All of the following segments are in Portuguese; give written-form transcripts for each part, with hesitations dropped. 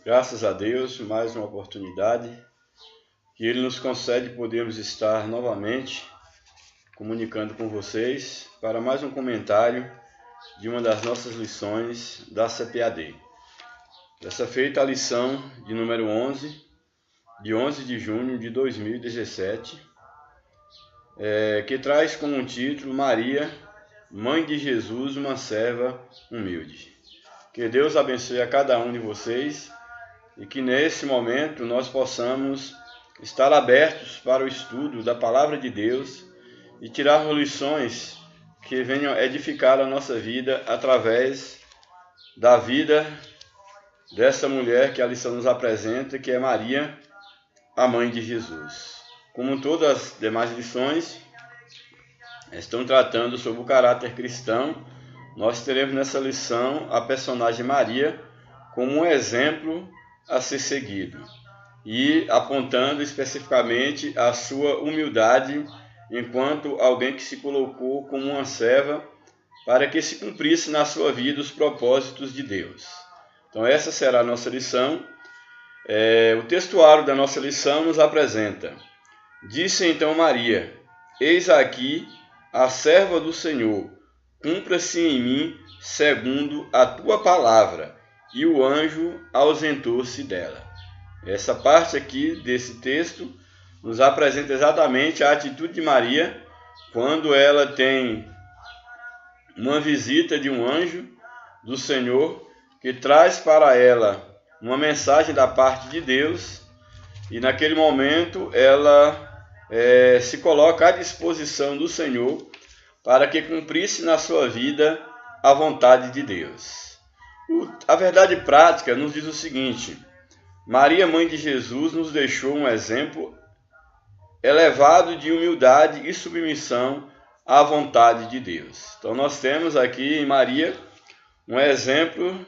Graças a Deus, mais uma oportunidade que Ele nos concede podermos estar novamente comunicando com vocês para mais um comentário de uma das nossas lições da CPAD. Dessa feita a lição de número 11, de 11 de junho de 2017, que traz como título Maria, Mãe de Jesus, uma serva humilde. Que Deus abençoe a cada um de vocês e que nesse momento nós possamos estar abertos para o estudo da Palavra de Deus e tirarmos lições que venham edificar a nossa vida através da vida dessa mulher que a lição nos apresenta, que é Maria, a Mãe de Jesus. Como todas as demais lições estão tratando sobre o caráter cristão, nós teremos nessa lição a personagem Maria como um exemplo a ser seguido e apontando especificamente a sua humildade enquanto alguém que se colocou como uma serva para que se cumprisse na sua vida os propósitos de Deus. Então essa será a nossa lição. O textuário da nossa lição nos apresenta: Disse então Maria: Eis aqui a serva do Senhor, cumpra-se em mim segundo a tua palavra. E o anjo ausentou-se dela. Essa parte aqui desse texto nos apresenta exatamente a atitude de Maria quando ela tem uma visita de um anjo do Senhor que traz para ela uma mensagem da parte de Deus, e naquele momento ela se coloca à disposição do Senhor para que cumprisse na sua vida a vontade de Deus. A verdade prática nos diz o seguinte: Maria, mãe de Jesus, nos deixou um exemplo elevado de humildade e submissão à vontade de Deus. Então nós temos aqui em Maria um exemplo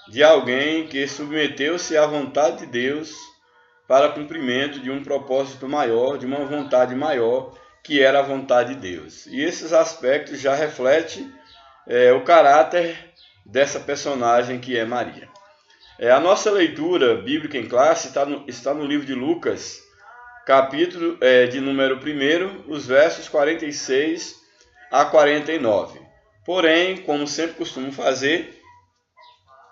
de alguém que submeteu-se à vontade de Deus para cumprimento de um propósito maior, de uma vontade maior, que era a vontade de Deus. E esses aspectos já refletem o caráter dessa personagem que é Maria. A nossa leitura bíblica em classe está no livro de Lucas, capítulo de número 1, os versos 46 a 49. Porém, como sempre costumo fazer,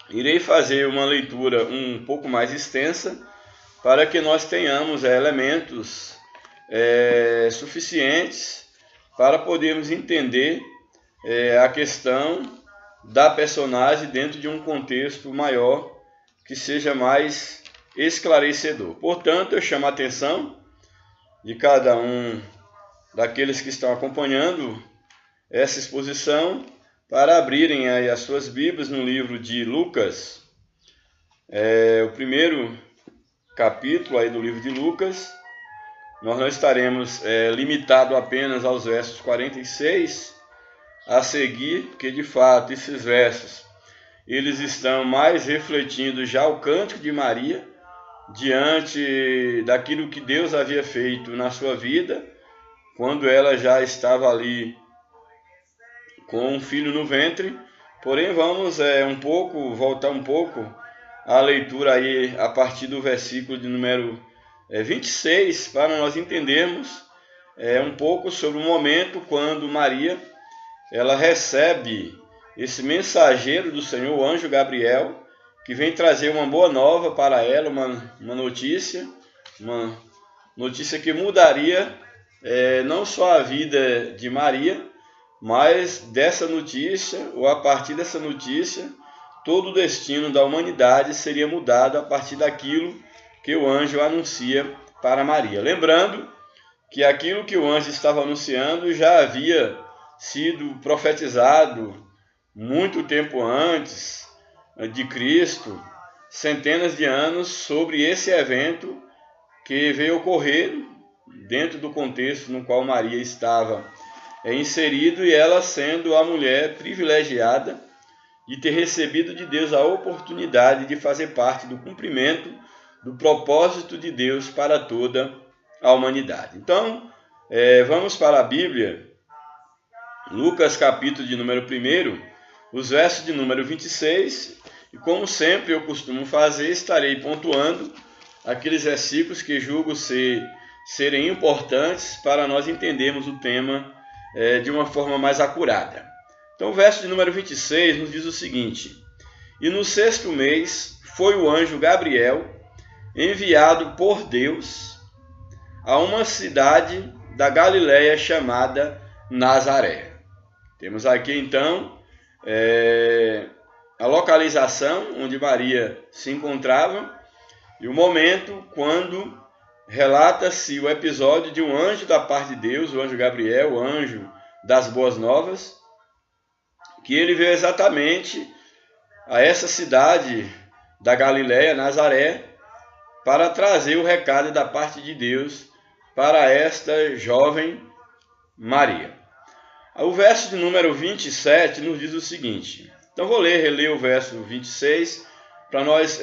irei fazer uma leitura um pouco mais extensa para que nós tenhamos elementos suficientes para podermos entender a questão da personagem dentro de um contexto maior que seja mais esclarecedor. Portanto, eu chamo a atenção de cada um daqueles que estão acompanhando essa exposição para abrirem aí as suas Bíblias no livro de Lucas, o primeiro capítulo aí do livro de Lucas. Nós não estaremos limitados apenas aos versos 46 a seguir, porque de fato esses versos eles estão mais refletindo já o cântico de Maria diante daquilo que Deus havia feito na sua vida, quando ela já estava ali com um filho no ventre. Porém, vamos voltar um pouco à leitura aí a partir do versículo de número 26, para nós entendermos um pouco sobre o momento quando Maria ela recebe esse mensageiro do Senhor, o anjo Gabriel, que vem trazer uma boa nova para ela, uma notícia que mudaria não só a vida de Maria, mas dessa notícia, ou a partir dessa notícia, todo o destino da humanidade seria mudado a partir daquilo que o anjo anuncia para Maria. Lembrando que aquilo que o anjo estava anunciando já havia sido profetizado muito tempo antes de Cristo, centenas de anos, sobre esse evento que veio ocorrer dentro do contexto no qual Maria estava inserido, e ela sendo a mulher privilegiada de ter recebido de Deus a oportunidade de fazer parte do cumprimento do propósito de Deus para toda a humanidade. Então, vamos para a Bíblia, Lucas capítulo de número 1, os versos de número 26 E como sempre eu costumo fazer, estarei pontuando aqueles versículos que julgo serem importantes para nós entendermos o tema de uma forma mais acurada. Então o verso de número 26 nos diz o seguinte: E no 6º mês foi o anjo Gabriel enviado por Deus a uma cidade da Galileia chamada Nazaré. Temos aqui então a localização onde Maria se encontrava e o momento quando relata-se o episódio de um anjo da parte de Deus, o anjo Gabriel, o anjo das boas novas, que ele veio exatamente a essa cidade da Galileia, Nazaré, para trazer o recado da parte de Deus para esta jovem Maria. O verso de número 27 nos diz o seguinte. Então vou reler o verso 26 para nós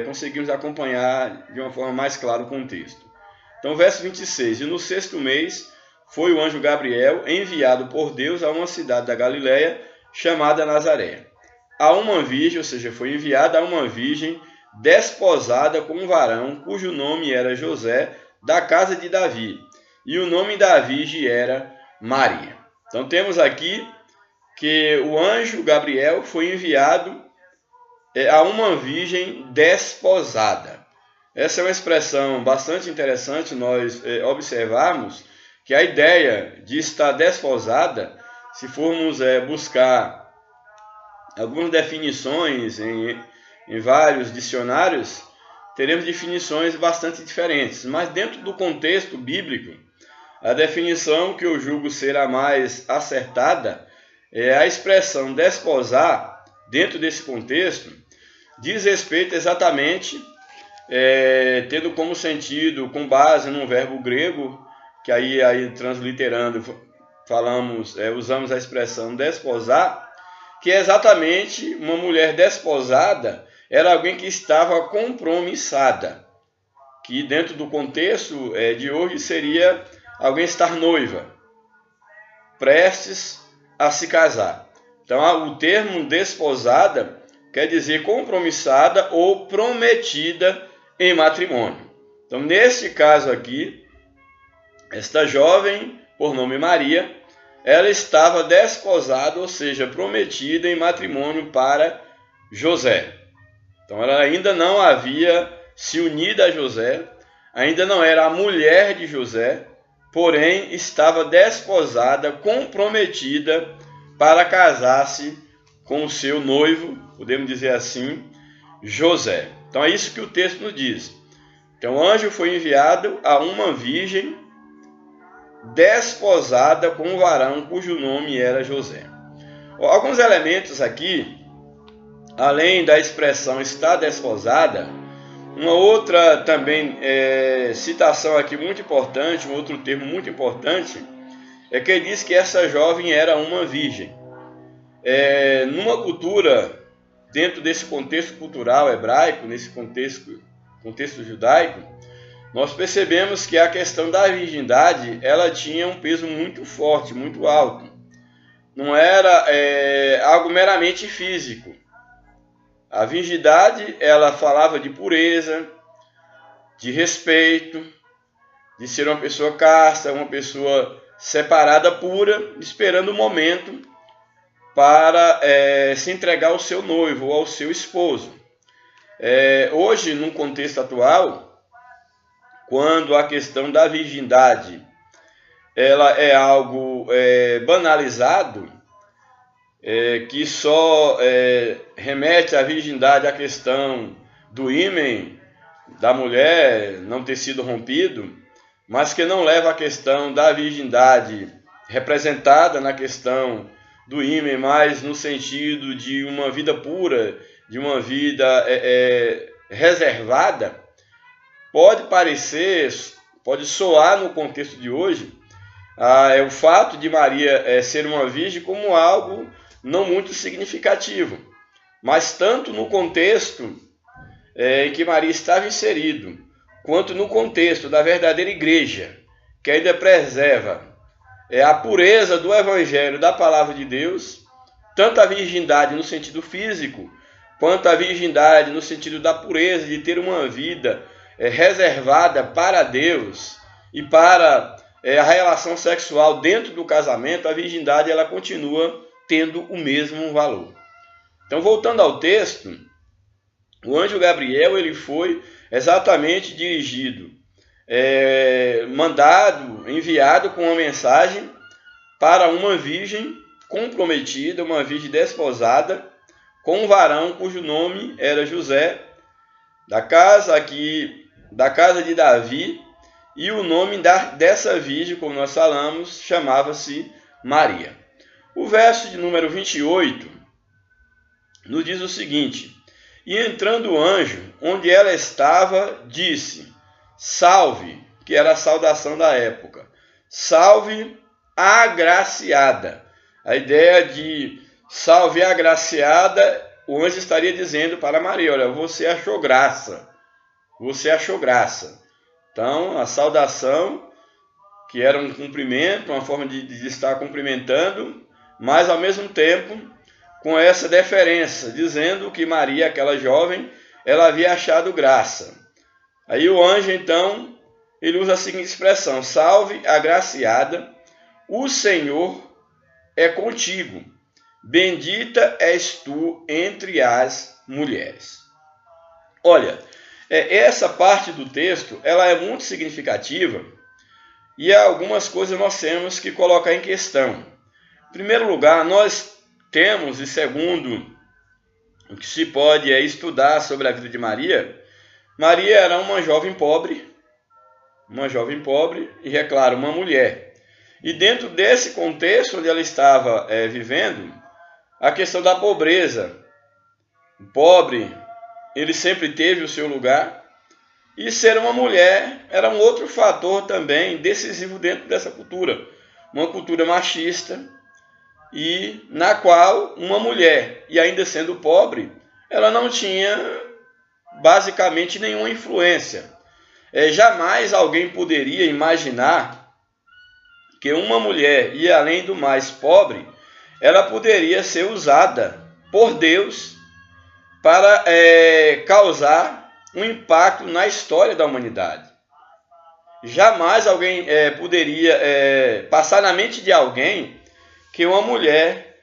conseguirmos acompanhar de uma forma mais clara o contexto. Então verso 26. E no 6º mês foi o anjo Gabriel enviado por Deus a uma cidade da Galileia chamada Nazaré, a uma virgem, ou seja, foi enviada a uma virgem desposada com um varão cujo nome era José, da casa de Davi, e o nome da virgem era Maria. Então temos aqui que o anjo Gabriel foi enviado a uma virgem desposada. Essa é uma expressão bastante interessante nós observarmos que a ideia de estar desposada, se formos buscar algumas definições em vários dicionários, teremos definições bastante diferentes. Mas dentro do contexto bíblico, a definição que eu julgo ser a mais acertada é a expressão desposar, dentro desse contexto, diz respeito exatamente, tendo como sentido, com base num verbo grego, que aí transliterando, usamos a expressão desposar, que é exatamente uma mulher desposada, era alguém que estava compromissada, que dentro do contexto de hoje seria alguém estar noiva, prestes a se casar. Então o termo desposada quer dizer compromissada ou prometida em matrimônio. Então neste caso aqui, esta jovem, por nome Maria, ela estava desposada, ou seja, prometida em matrimônio para José. Então ela ainda não havia se unido a José, ainda não era a mulher de José, porém estava desposada, comprometida para casar-se com o seu noivo, podemos dizer assim, José. Então é isso que o texto nos diz. Então o anjo foi enviado a uma virgem desposada com um varão cujo nome era José. Alguns elementos aqui, além da expressão estar desposada, uma outra também citação aqui muito importante, um outro termo muito importante, é que diz que essa jovem era uma virgem. Numa cultura, dentro desse contexto cultural hebraico, nesse contexto judaico, nós percebemos que a questão da virgindade, ela tinha um peso muito forte, muito alto. Não era algo meramente físico. A virgindade, ela falava de pureza, de respeito, de ser uma pessoa casta, uma pessoa separada, pura, esperando o momento para se entregar ao seu noivo ou ao seu esposo. Hoje, no contexto atual, quando a questão da virgindade ela é algo banalizado, que só remete à virgindade à questão do ímen da mulher não ter sido rompido, mas que não leva à questão da virgindade representada na questão do ímen, mas no sentido de uma vida pura, de uma vida reservada, pode soar no contexto de hoje o fato de Maria ser uma virgem como algo não muito significativo, mas tanto no contexto em que Maria estava inserido, quanto no contexto da verdadeira igreja, que ainda preserva a pureza do evangelho, da palavra de Deus, tanto a virgindade no sentido físico, quanto à virgindade, no sentido da pureza, de ter uma vida reservada para Deus e para a relação sexual dentro do casamento, a virgindade ela continua tendo o mesmo valor. Então, voltando ao texto, o anjo Gabriel ele foi exatamente dirigido, mandado, enviado com uma mensagem para uma virgem comprometida, uma virgem desposada, com um varão cujo nome era José, da casa de Davi, e o nome dessa virgem, como nós falamos, chamava-se Maria. O verso de número 28 nos diz o seguinte: e entrando o anjo, onde ela estava, disse: salve, que era a saudação da época, salve agraciada. A ideia de salve agraciada, o anjo estaria dizendo para Maria: olha, você achou graça, você achou graça. Então, a saudação, que era um cumprimento, uma forma de estar cumprimentando, mas ao mesmo tempo com essa deferência, dizendo que Maria, aquela jovem, ela havia achado graça. Aí o anjo, então, ele usa a seguinte expressão: salve agraciada, o Senhor é contigo, bendita és tu entre as mulheres. Olha, essa parte do texto ela é muito significativa e algumas coisas nós temos que colocar em questão. Em primeiro lugar, nós temos, e segundo o que se pode estudar sobre a vida de Maria, Maria era uma jovem pobre e, é claro, uma mulher. E dentro desse contexto onde ela estava vivendo, a questão da pobreza, o pobre, ele sempre teve o seu lugar, e ser uma mulher era um outro fator também decisivo dentro dessa cultura, uma cultura machista, e na qual uma mulher, e ainda sendo pobre, ela não tinha basicamente nenhuma influência. Jamais alguém poderia imaginar que uma mulher, e além do mais pobre, ela poderia ser usada por Deus para causar um impacto na história da humanidade. Jamais alguém poderia passar na mente de alguém que uma mulher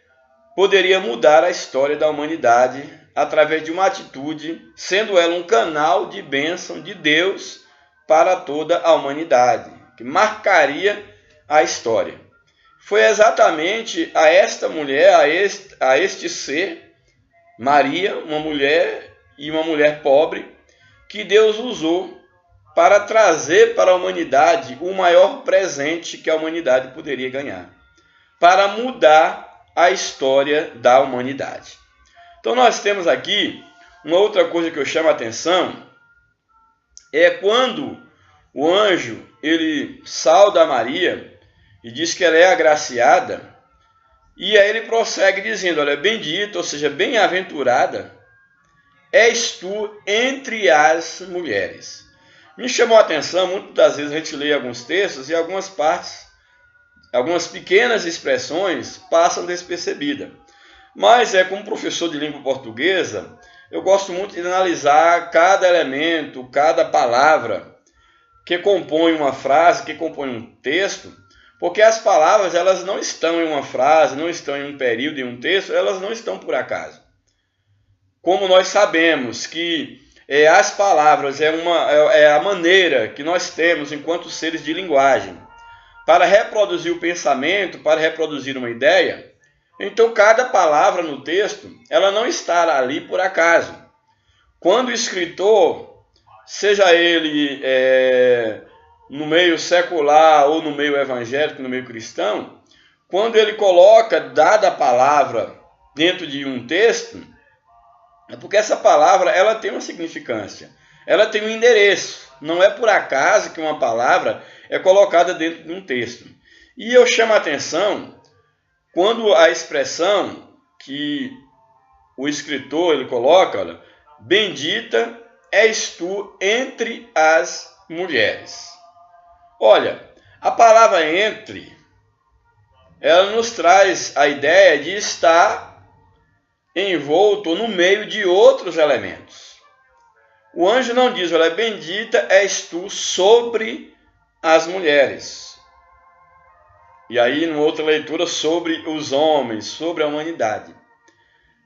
poderia mudar a história da humanidade através de uma atitude, sendo ela um canal de bênção de Deus para toda a humanidade, que marcaria a história. Foi exatamente a esta mulher, a este ser, Maria, uma mulher pobre, que Deus usou para trazer para a humanidade o maior presente que a humanidade poderia ganhar, para mudar a história da humanidade. Então nós temos aqui uma outra coisa que eu chamo a atenção, é quando o anjo ele sauda Maria e diz que ela é agraciada, e aí ele prossegue dizendo: olha, bendita, ou seja, bem-aventurada és tu entre as mulheres. Me chamou a atenção, muitas das vezes a gente lê alguns textos e algumas partes, algumas pequenas expressões passam despercebidas. Mas como professor de língua portuguesa, eu gosto muito de analisar cada elemento, cada palavra que compõe uma frase, que compõe um texto, porque as palavras elas não estão em uma frase, não estão em um período, em um texto, elas não estão por acaso. Como nós sabemos que as palavras é a maneira que nós temos enquanto seres de linguagem para reproduzir o pensamento, para reproduzir uma ideia, então cada palavra no texto ela não está ali por acaso. Quando o escritor, seja ele no meio secular ou no meio evangélico, no meio cristão, quando ele coloca dada a palavra dentro de um texto, é porque essa palavra ela tem uma significância, ela tem um endereço. Não é por acaso que uma palavra é colocada dentro de um texto. E eu chamo a atenção quando a expressão que o escritor ele coloca, olha, bendita és tu entre as mulheres. Olha, a palavra entre, ela nos traz a ideia de estar envolto no meio de outros elementos. O anjo não diz, olha, bendita és tu sobre as mulheres. E aí, numa outra leitura, sobre os homens, sobre a humanidade.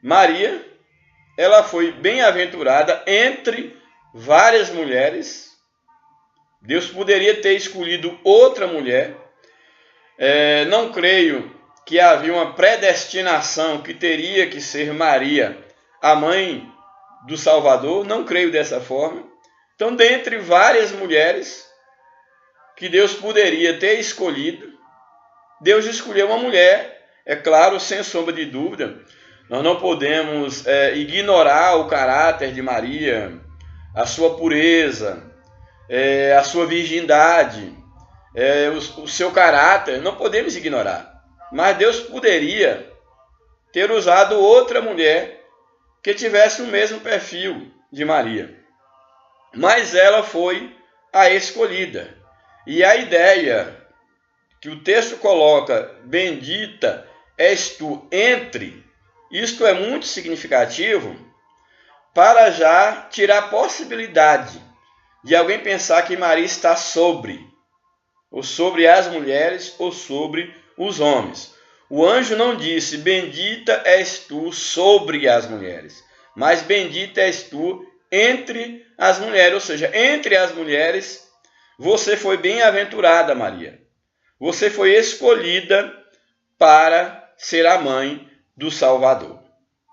Maria, ela foi bem-aventurada entre várias mulheres. Deus poderia ter escolhido outra mulher. Não creio que havia uma predestinação que teria que ser Maria, a mãe do Salvador. Não creio dessa forma. Então, dentre várias mulheres que Deus poderia ter escolhido, Deus escolheu uma mulher, é claro, sem sombra de dúvida. Nós não podemos ignorar o caráter de Maria, a sua pureza, a sua virgindade, o seu caráter, não podemos ignorar. Mas Deus poderia ter usado outra mulher que tivesse o mesmo perfil de Maria. Mas ela foi a escolhida. E a ideia que o texto coloca, bendita és tu entre, isto é muito significativo para já tirar a possibilidade de alguém pensar que Maria está sobre, ou sobre as mulheres, ou sobre os homens. O anjo não disse, bendita és tu sobre as mulheres, mas bendita és tu entre as mulheres, ou seja, entre as mulheres, você foi bem-aventurada, Maria. Você foi escolhida para ser a mãe do Salvador.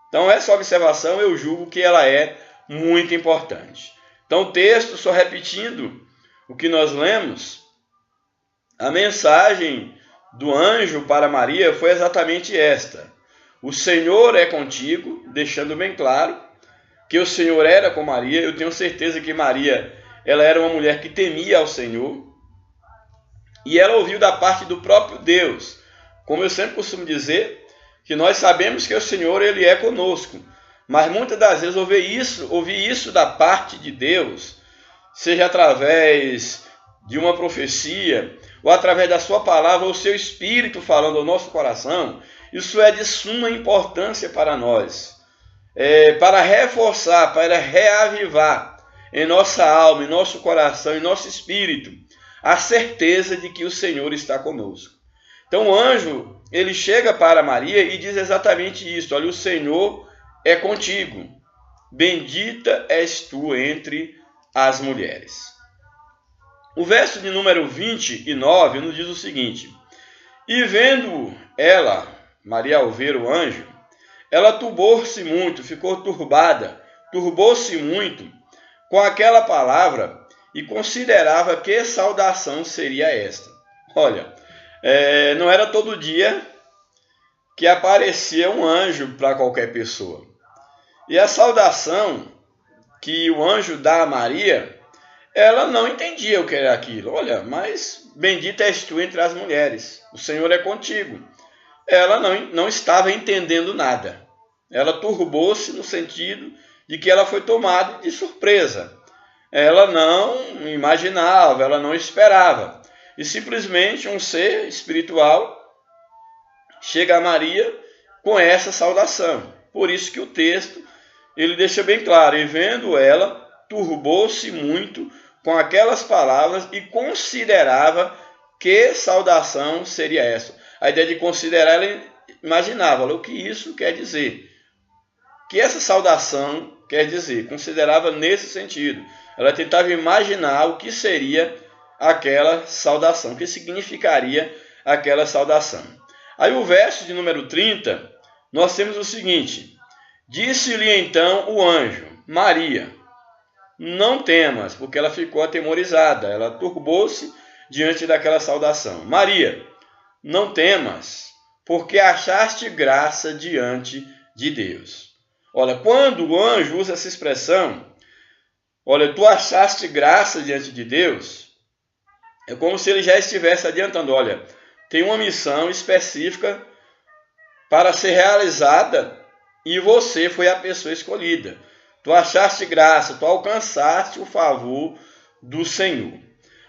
Então, essa observação eu julgo que ela é muito importante. Então, o texto, só repetindo o que nós lemos, a mensagem do anjo para Maria foi exatamente esta. O Senhor é contigo, deixando bem claro que o Senhor era com Maria. Eu tenho certeza que Maria, ela era uma mulher que temia ao Senhor. E ela ouviu da parte do próprio Deus. Como eu sempre costumo dizer, que nós sabemos que o Senhor, ele é conosco. Mas muitas das vezes ouvir isso da parte de Deus, seja através de uma profecia, ou através da sua palavra, ou seu Espírito falando ao nosso coração, isso é de suma importância para nós. Para reforçar, para reavivar em nossa alma, em nosso coração, em nosso espírito, a certeza de que o Senhor está conosco. Então o anjo, ele chega para Maria e diz exatamente isso. Olha, o Senhor é contigo. Bendita és tu entre as mulheres. O verso de número 29 nos diz o seguinte. E vendo ela, Maria ao ver o anjo, ela turbou-se muito, ficou turbada, turbou-se muito com aquela palavra e considerava que saudação seria esta. Olha, não era todo dia que aparecia um anjo para qualquer pessoa. E a saudação que o anjo dá a Maria, ela não entendia o que era aquilo. Olha, mas bendita és tu entre as mulheres, o Senhor é contigo. Ela não estava entendendo nada. Ela turbou-se no sentido de que ela foi tomada de surpresa. Ela não imaginava, ela não esperava. E simplesmente um ser espiritual chega a Maria com essa saudação. Por isso que o texto ele deixa bem claro. E vendo ela, turbou-se muito com aquelas palavras e considerava que saudação seria essa. A ideia de considerar, ela imaginava o que isso quer dizer. Que essa saudação quer dizer. Considerava nesse sentido. Ela tentava imaginar o que seria aquela saudação, o que significaria aquela saudação. Aí o verso de número 30, nós temos o seguinte. Disse-lhe então o anjo, Maria, não temas, porque ela ficou atemorizada, ela turbou-se diante daquela saudação. Maria, não temas, porque achaste graça diante de Deus. Olha, quando o anjo usa essa expressão, olha, tu achaste graça diante de Deus, é como se ele já estivesse adiantando, olha, tem uma missão específica para ser realizada e você foi a pessoa escolhida. Tu achaste graça, tu alcançaste o favor do Senhor.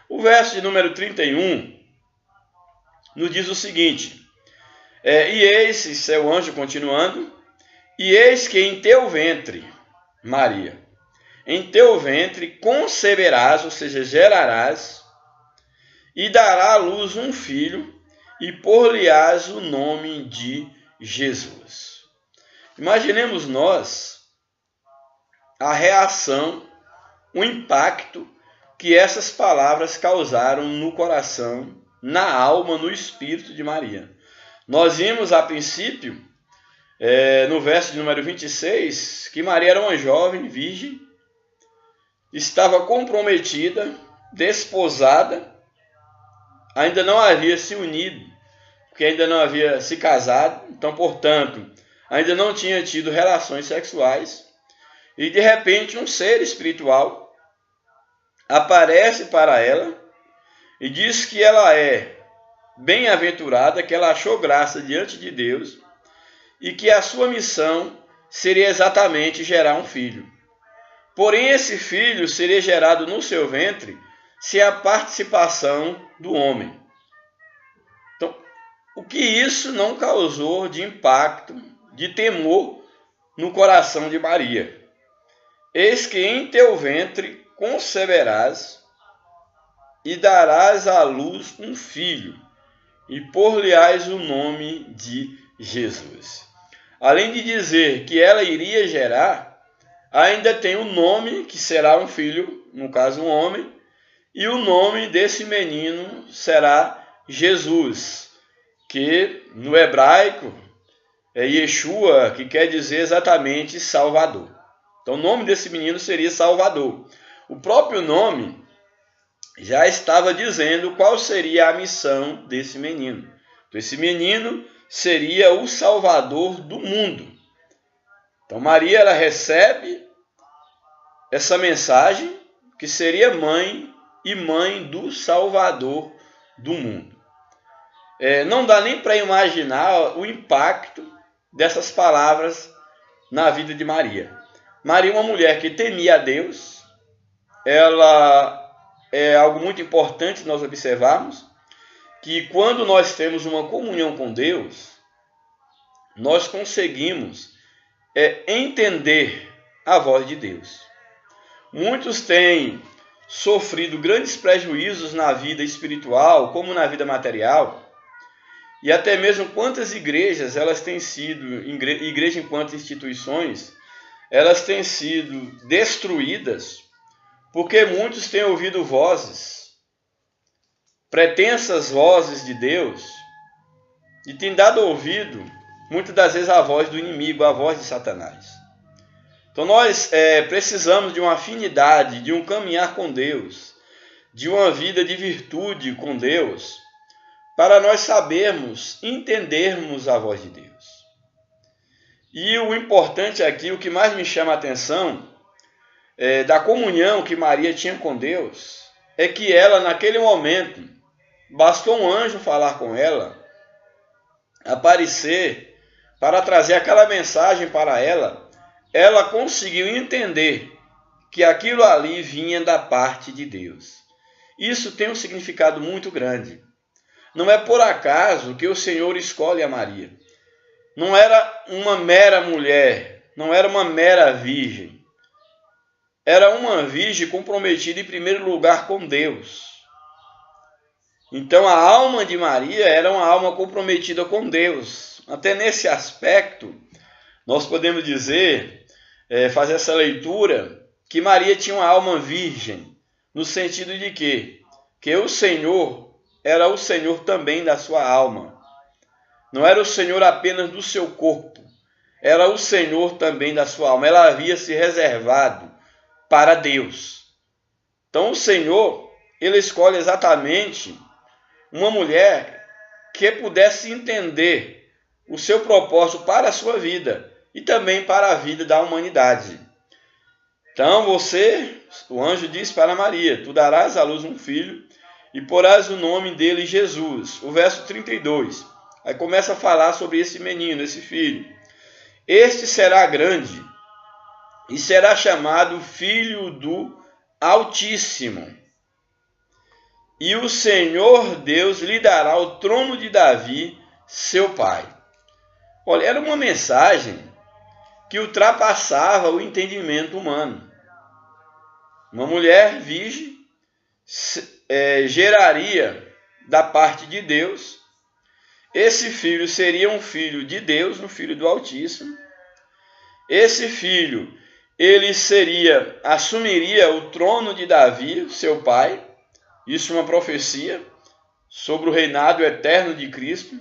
O verso de número 31 nos diz o seguinte, e eis, seu anjo continuando, E eis que em teu ventre, Maria, em teu ventre conceberás, ou seja, gerarás, e dará à luz um filho, e por-lhe-ás o nome de Jesus. Imaginemos nós a reação, o impacto que essas palavras causaram no coração, na alma, no espírito de Maria. Nós vimos a princípio, no verso de número 26, que Maria era uma jovem virgem, estava comprometida, desposada, ainda não havia se unido, porque ainda não havia se casado, então, portanto, ainda não tinha tido relações sexuais, e de repente um ser espiritual aparece para ela e diz que ela é bem-aventurada, que ela achou graça diante de Deus e que a sua missão seria exatamente gerar um filho. Porém, esse filho seria gerado no seu ventre sem a participação do homem. Então, o que isso não causou de impacto, de temor no coração de Maria? Eis que em teu ventre conceberás e darás à luz um filho, e por-lhe-ás o nome de Jesus. Além de dizer que ela iria gerar, ainda tem o nome, que será um filho, no caso um homem, e o nome desse menino será Jesus, que no hebraico é Yeshua, que quer dizer exatamente Salvador. Então o nome desse menino seria Salvador. O próprio nome já estava dizendo qual seria a missão desse menino. Então, esse menino seria o Salvador do mundo. Então Maria, ela recebe essa mensagem que seria mãe e mãe do Salvador do mundo. Não dá nem para imaginar o impacto dessas palavras na vida de Maria. Maria, uma mulher que temia a Deus, ela é algo muito importante nós observarmos, que quando nós temos uma comunhão com Deus, nós conseguimos entender a voz de Deus. Muitos têm sofrido grandes prejuízos na vida espiritual, como na vida material, e até mesmo quantas igrejas elas têm sido, igreja enquanto instituições, elas têm sido destruídas porque muitos têm ouvido vozes, pretensas vozes de Deus, e têm dado ouvido, muitas das vezes, a voz do inimigo, a voz de Satanás. Então nós precisamos de uma afinidade, de um caminhar com Deus, de uma vida de virtude com Deus, para nós sabermos, entendermos a voz de Deus. E o importante aqui, o que mais me chama a atenção, da comunhão que Maria tinha com Deus, é que ela, naquele momento, bastou um anjo falar com ela, aparecer, para trazer aquela mensagem para ela, ela conseguiu entender que aquilo ali vinha da parte de Deus. Isso tem um significado muito grande. Não é por acaso que o Senhor escolhe a Maria. Não era uma mera mulher, não era uma mera virgem. Era uma virgem comprometida em primeiro lugar com Deus. Então a alma de Maria era uma alma comprometida com Deus. Até nesse aspecto, nós podemos dizer, fazer essa leitura, que Maria tinha uma alma virgem, no sentido de que o Senhor era o Senhor também da sua alma. Não era o Senhor apenas do seu corpo, era o Senhor também da sua alma. Ela havia se reservado para Deus. Então o Senhor, ele escolhe exatamente uma mulher que pudesse entender o seu propósito para a sua vida e também para a vida da humanidade. Então o anjo disse para Maria, tu darás à luz um filho e porás o nome dele Jesus. O verso 32, aí começa a falar sobre esse menino, esse filho. Este será grande e será chamado Filho do Altíssimo. E o Senhor Deus lhe dará o trono de Davi, seu pai. Olha, era uma mensagem que ultrapassava o entendimento humano. Uma mulher virgem geraria da parte de Deus. Esse filho seria um filho de Deus, um filho do Altíssimo. Esse filho, ele assumiria o trono de Davi, seu pai. Isso é uma profecia sobre o reinado eterno de Cristo.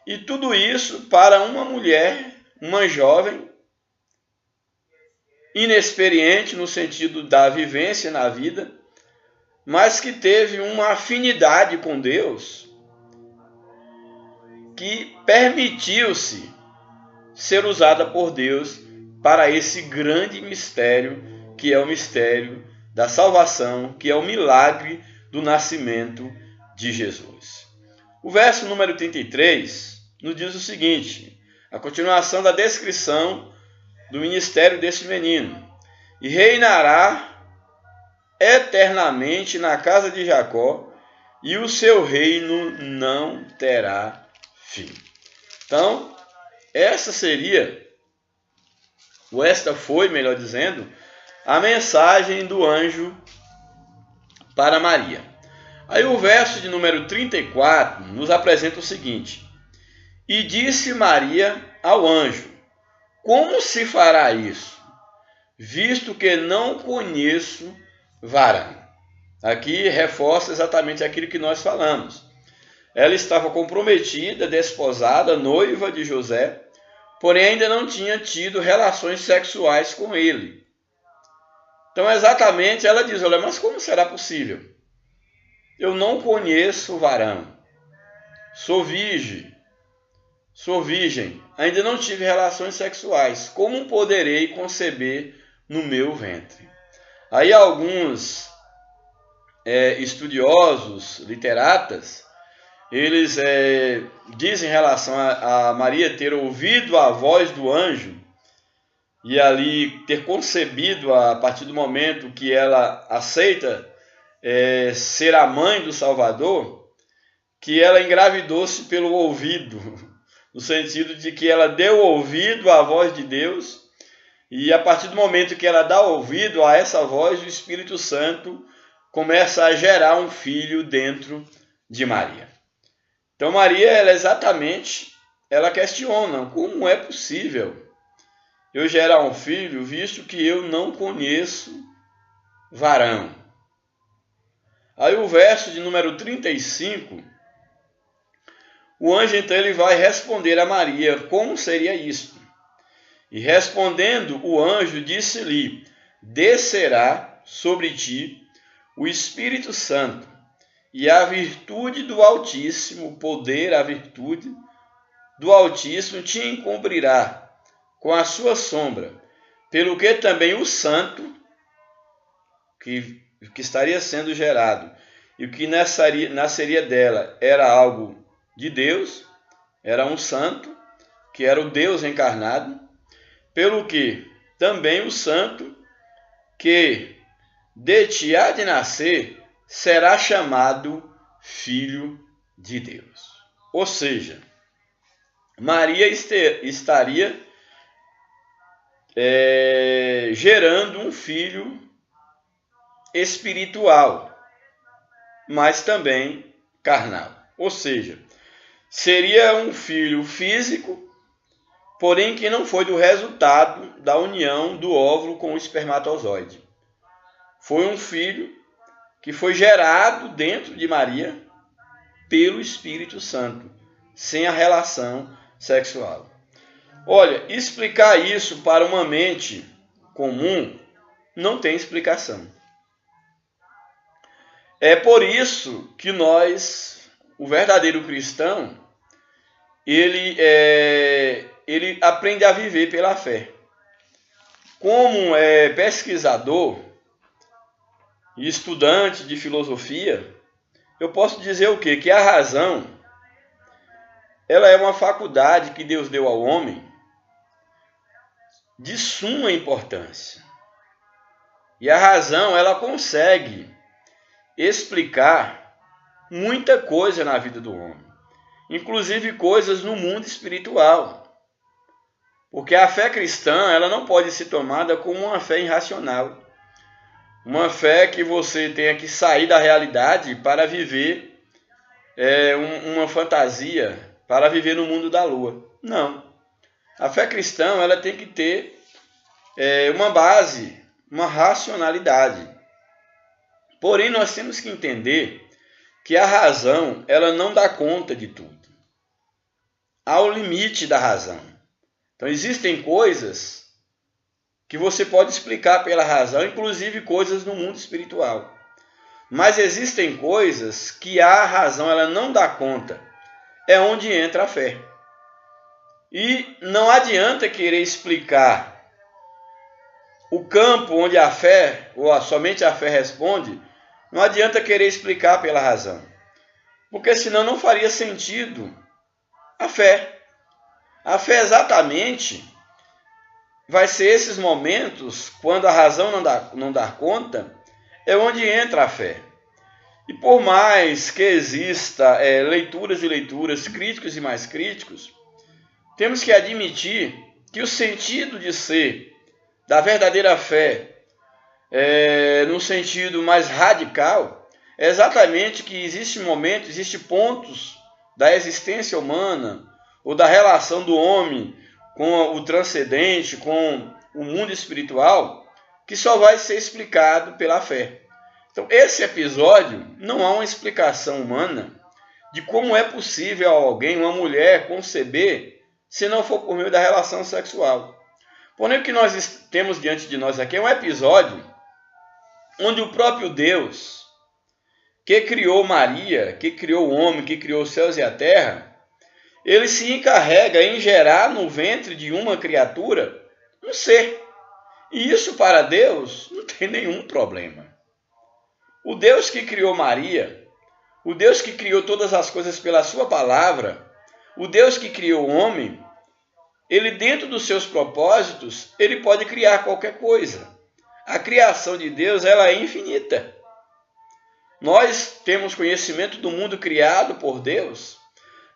E tudo isso para uma mulher, uma jovem, inexperiente no sentido da vivência na vida, mas que teve uma afinidade com Deus, que permitiu-se ser usada por Deus para esse grande mistério, que é o mistério da salvação, que é o milagre do nascimento de Jesus. O verso número 33 nos diz o seguinte, a continuação da descrição do ministério desse menino. E reinará eternamente na casa de Jacó, e o seu reino não terá fim. Então, esta foi, melhor dizendo, a mensagem do anjo para Maria. Aí o verso de número 34 nos apresenta o seguinte: E disse Maria ao anjo, como se fará isso, visto que não conheço varão? Aqui reforça exatamente aquilo que nós falamos. Ela estava comprometida, desposada, noiva de José, porém ainda não tinha tido relações sexuais com ele. Então exatamente ela diz, olha, mas como será possível? Eu não conheço varão, sou virgem, ainda não tive relações sexuais, como poderei conceber no meu ventre? Aí alguns estudiosos, literatas, eles dizem em relação a Maria ter ouvido a voz do anjo e ali ter concebido a partir do momento que ela aceita ser a mãe do Salvador, que ela engravidou-se pelo ouvido, no sentido de que ela deu ouvido à voz de Deus, e a partir do momento que ela dá ouvido a essa voz, o Espírito Santo começa a gerar um filho dentro de Maria. Então Maria, ela questiona, como é possível eu gerar um filho, visto que eu não conheço varão? Aí o verso de número 35, o anjo então ele vai responder a Maria como seria isso. E respondendo o anjo disse-lhe, descerá sobre ti o Espírito Santo, e a virtude do Altíssimo, o poder, a virtude do Altíssimo te encobrirá com a sua sombra, pelo que também o santo que estaria sendo gerado e o que nasceria dela era algo de Deus, era um santo, que era o Deus encarnado, pelo que também o santo que de ti há de nascer será chamado Filho de Deus. Ou seja, Maria estaria gerando um filho espiritual, mas também carnal. Ou seja, seria um filho físico, porém que não foi do resultado da união do óvulo com o espermatozoide. Foi um filho que foi gerado dentro de Maria pelo Espírito Santo, sem a relação sexual. Olha, explicar isso para uma mente comum não tem explicação. É por isso que o verdadeiro cristão, ele aprende a viver pela fé. Como pesquisador e estudante de filosofia, eu posso dizer o quê? Que a razão, ela é uma faculdade que Deus deu ao homem de suma importância. E a razão, ela consegue explicar muita coisa na vida do homem, inclusive coisas no mundo espiritual. Porque a fé cristã, ela não pode ser tomada como uma fé irracional. Uma fé que você tenha que sair da realidade para viver uma fantasia, para viver no mundo da lua. Não. A fé cristã, ela tem que ter uma base, uma racionalidade. Porém, nós temos que entender que a razão, ela não dá conta de tudo. Há o limite da razão. Então, existem coisas que você pode explicar pela razão, inclusive coisas no mundo espiritual. Mas existem coisas que a razão ela não dá conta. É onde entra a fé. E não adianta querer explicar o campo onde a fé, ou somente a fé responde, não adianta querer explicar pela razão. Porque senão não faria sentido a fé. A fé exatamente vai ser esses momentos, quando a razão não dá conta, é onde entra a fé. E por mais que exista leituras e leituras, críticos e mais críticos, temos que admitir que o sentido de ser da verdadeira fé, no sentido mais radical, é exatamente que existe pontos da existência humana, ou da relação do homem com o transcendente, com o mundo espiritual, que só vai ser explicado pela fé. Então, esse episódio não há uma explicação humana de como é possível alguém, uma mulher, conceber se não for por meio da relação sexual. Porém, o que nós temos diante de nós aqui é um episódio onde o próprio Deus, que criou Maria, que criou o homem, que criou os céus e a terra, ele se encarrega em gerar no ventre de uma criatura um ser. E isso para Deus não tem nenhum problema. O Deus que criou Maria, o Deus que criou todas as coisas pela sua palavra, o Deus que criou o homem, ele dentro dos seus propósitos, ele pode criar qualquer coisa. A criação de Deus, ela é infinita. Nós temos conhecimento do mundo criado por Deus,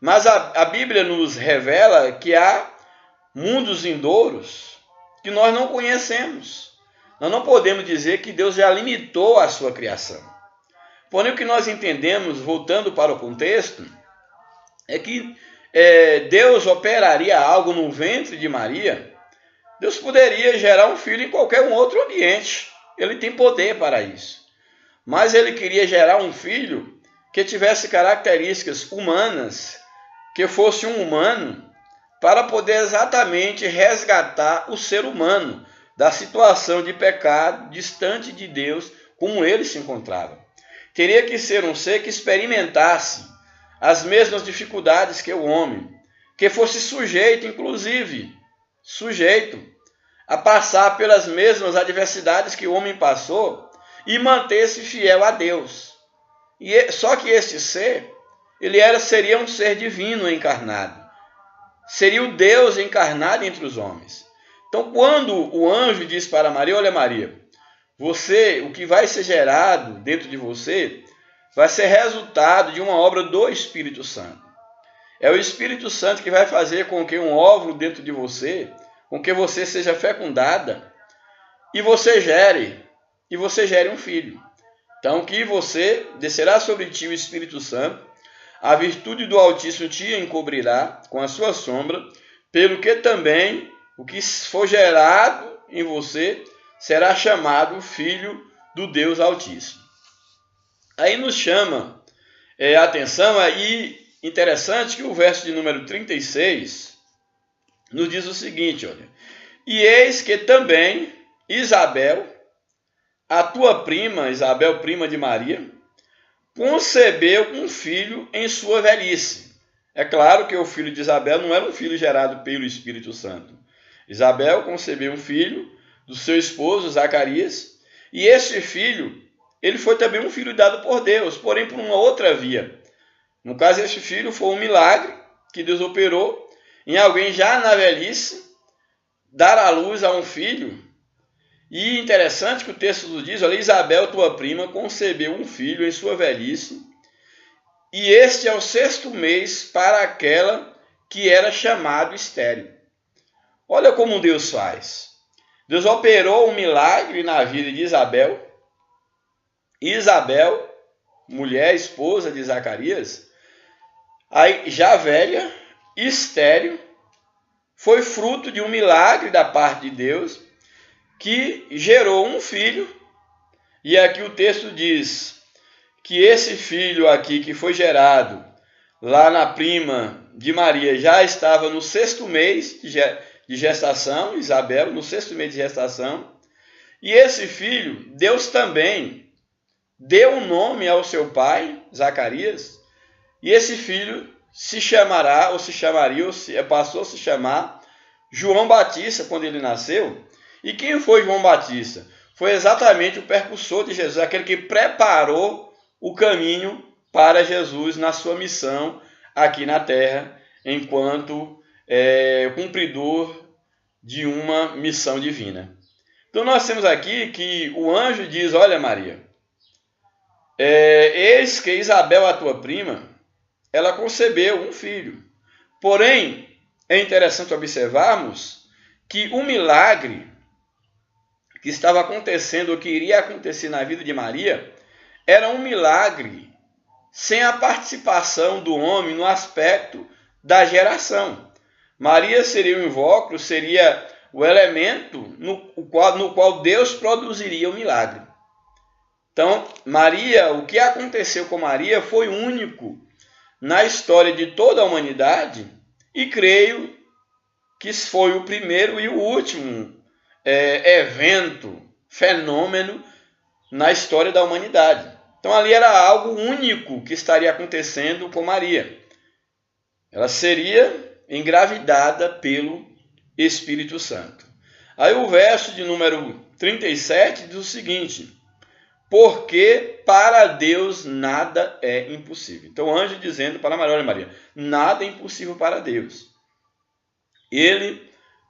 mas a Bíblia nos revela que há mundos vindouros que nós não conhecemos. Nós não podemos dizer que Deus já limitou a sua criação. Porém, o que nós entendemos, voltando para o contexto, é que Deus operaria algo no ventre de Maria. Deus poderia gerar um filho em qualquer outro ambiente. Ele tem poder para isso. Mas ele queria gerar um filho que tivesse características humanas, que fosse um humano, para poder exatamente resgatar o ser humano da situação de pecado, distante de Deus, como ele se encontrava. Teria que ser um ser que experimentasse as mesmas dificuldades que o homem, que fosse sujeito, inclusive, a passar pelas mesmas adversidades que o homem passou e manter-se fiel a Deus. Só que este ser, seria um ser divino encarnado. Seria o Deus encarnado entre os homens. Então, quando o anjo diz para Maria, olha Maria, o que vai ser gerado dentro de você, vai ser resultado de uma obra do Espírito Santo. É o Espírito Santo que vai fazer com que um óvulo dentro de você, com que você seja fecundada, e você gere um filho. Então, que você descerá sobre ti o Espírito Santo, a virtude do Altíssimo te encobrirá com a sua sombra, pelo que também o que for gerado em você será chamado Filho do Deus Altíssimo. Aí nos chama a atenção, e interessante que o verso de número 36 nos diz o seguinte, olha, e eis que também Isabel, a tua prima, Isabel, prima de Maria, concebeu um filho em sua velhice. É claro que o filho de Isabel não era um filho gerado pelo Espírito Santo. Isabel concebeu um filho do seu esposo, Zacarias, e esse filho, ele foi também um filho dado por Deus, porém por uma outra via. No caso, esse filho foi um milagre que Deus operou em alguém já na velhice, dar à luz a um filho. E interessante que o texto nos diz, olha, Isabel, tua prima, concebeu um filho em sua velhice, e este é o 6º mês para aquela que era chamado estéril. Olha como Deus faz. Deus operou um milagre na vida de Isabel. Isabel, mulher, esposa de Zacarias, aí já velha, estéril, foi fruto de um milagre da parte de Deus que gerou um filho. E aqui o texto diz que esse filho aqui que foi gerado lá na prima de Maria já estava no 6º mês de gestação, Isabel, no 6º mês de gestação. E esse filho, Deus também deu um nome ao seu pai, Zacarias, e esse filho se chamará, ou se chamaria, passou a se chamar João Batista quando ele nasceu. E quem foi João Batista? Foi exatamente o precursor de Jesus, aquele que preparou o caminho para Jesus na sua missão aqui na terra, enquanto cumpridor de uma missão divina. Então nós temos aqui que o anjo diz, olha Maria, eis que Isabel, a tua prima, ela concebeu um filho. Porém, é interessante observarmos que o milagre que estava acontecendo, ou que iria acontecer na vida de Maria, era um milagre sem a participação do homem no aspecto da geração. Maria seria o invólucro, seria o elemento no qual Deus produziria o milagre. Então, Maria, o que aconteceu com Maria foi único na história de toda a humanidade e creio que foi o primeiro e o último evento, fenômeno na história da humanidade. Então ali era algo único que estaria acontecendo com Maria. Ela seria engravidada pelo Espírito Santo. Aí o verso de número 37 diz o seguinte: porque para Deus nada é impossível. Então o anjo dizendo para Maria, olha Maria, nada é impossível para Deus.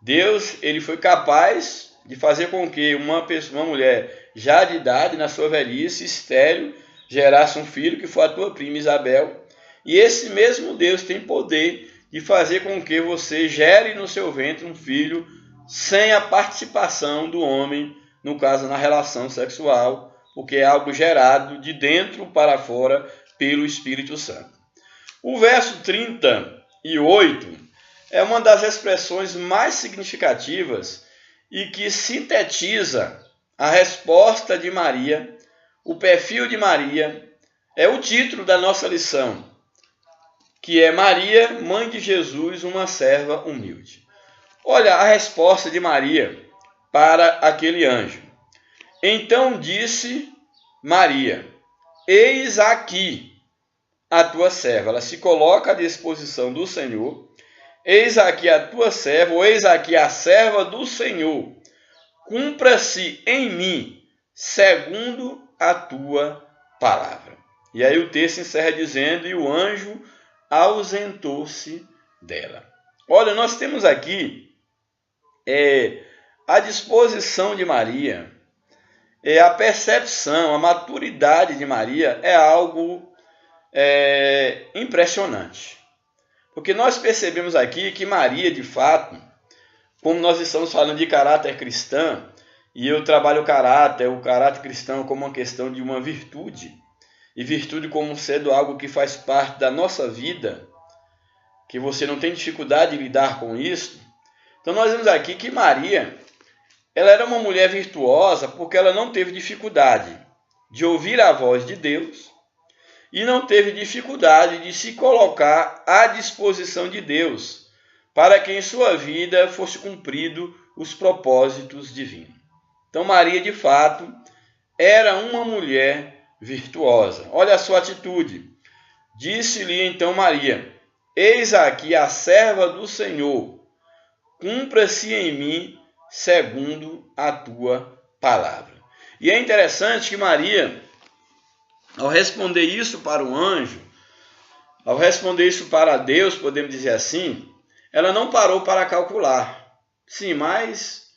Deus foi capaz de fazer com que uma mulher já de idade, na sua velhice, estéril, gerasse um filho, que foi a tua prima Isabel. E esse mesmo Deus tem poder de fazer com que você gere no seu ventre um filho sem a participação do homem, no caso, na relação sexual, porque é algo gerado de dentro para fora pelo Espírito Santo. O verso 38 é uma das expressões mais significativas e que sintetiza a resposta de Maria, o perfil de Maria, é o título da nossa lição, que é Maria, mãe de Jesus, uma serva humilde. Olha a resposta de Maria para aquele anjo. Então disse Maria, eis aqui a tua serva. Ela se coloca à disposição do Senhor. Eis aqui a tua serva, ou eis aqui a serva do Senhor. Cumpra-se em mim, segundo a tua palavra. E aí o texto encerra dizendo, e o anjo ausentou-se dela. Olha, nós temos aqui a disposição de Maria, a percepção, a maturidade de Maria é algo impressionante. Porque nós percebemos aqui que Maria, de fato, como nós estamos falando de caráter cristão, e eu trabalho o caráter cristão como uma questão de uma virtude, e virtude como sendo algo que faz parte da nossa vida, que você não tem dificuldade de lidar com isso. Então nós vemos aqui que Maria, ela era uma mulher virtuosa porque ela não teve dificuldade de ouvir a voz de Deus e não teve dificuldade de se colocar à disposição de Deus para que em sua vida fosse cumprido os propósitos divinos. Então Maria, de fato, era uma mulher virtuosa. Olha a sua atitude. Disse-lhe então Maria, eis aqui a serva do Senhor, cumpra-se em mim segundo a tua palavra. E é interessante que Maria, ao responder isso para o anjo, ao responder isso para Deus, podemos dizer assim, ela não parou para calcular. Sim, mas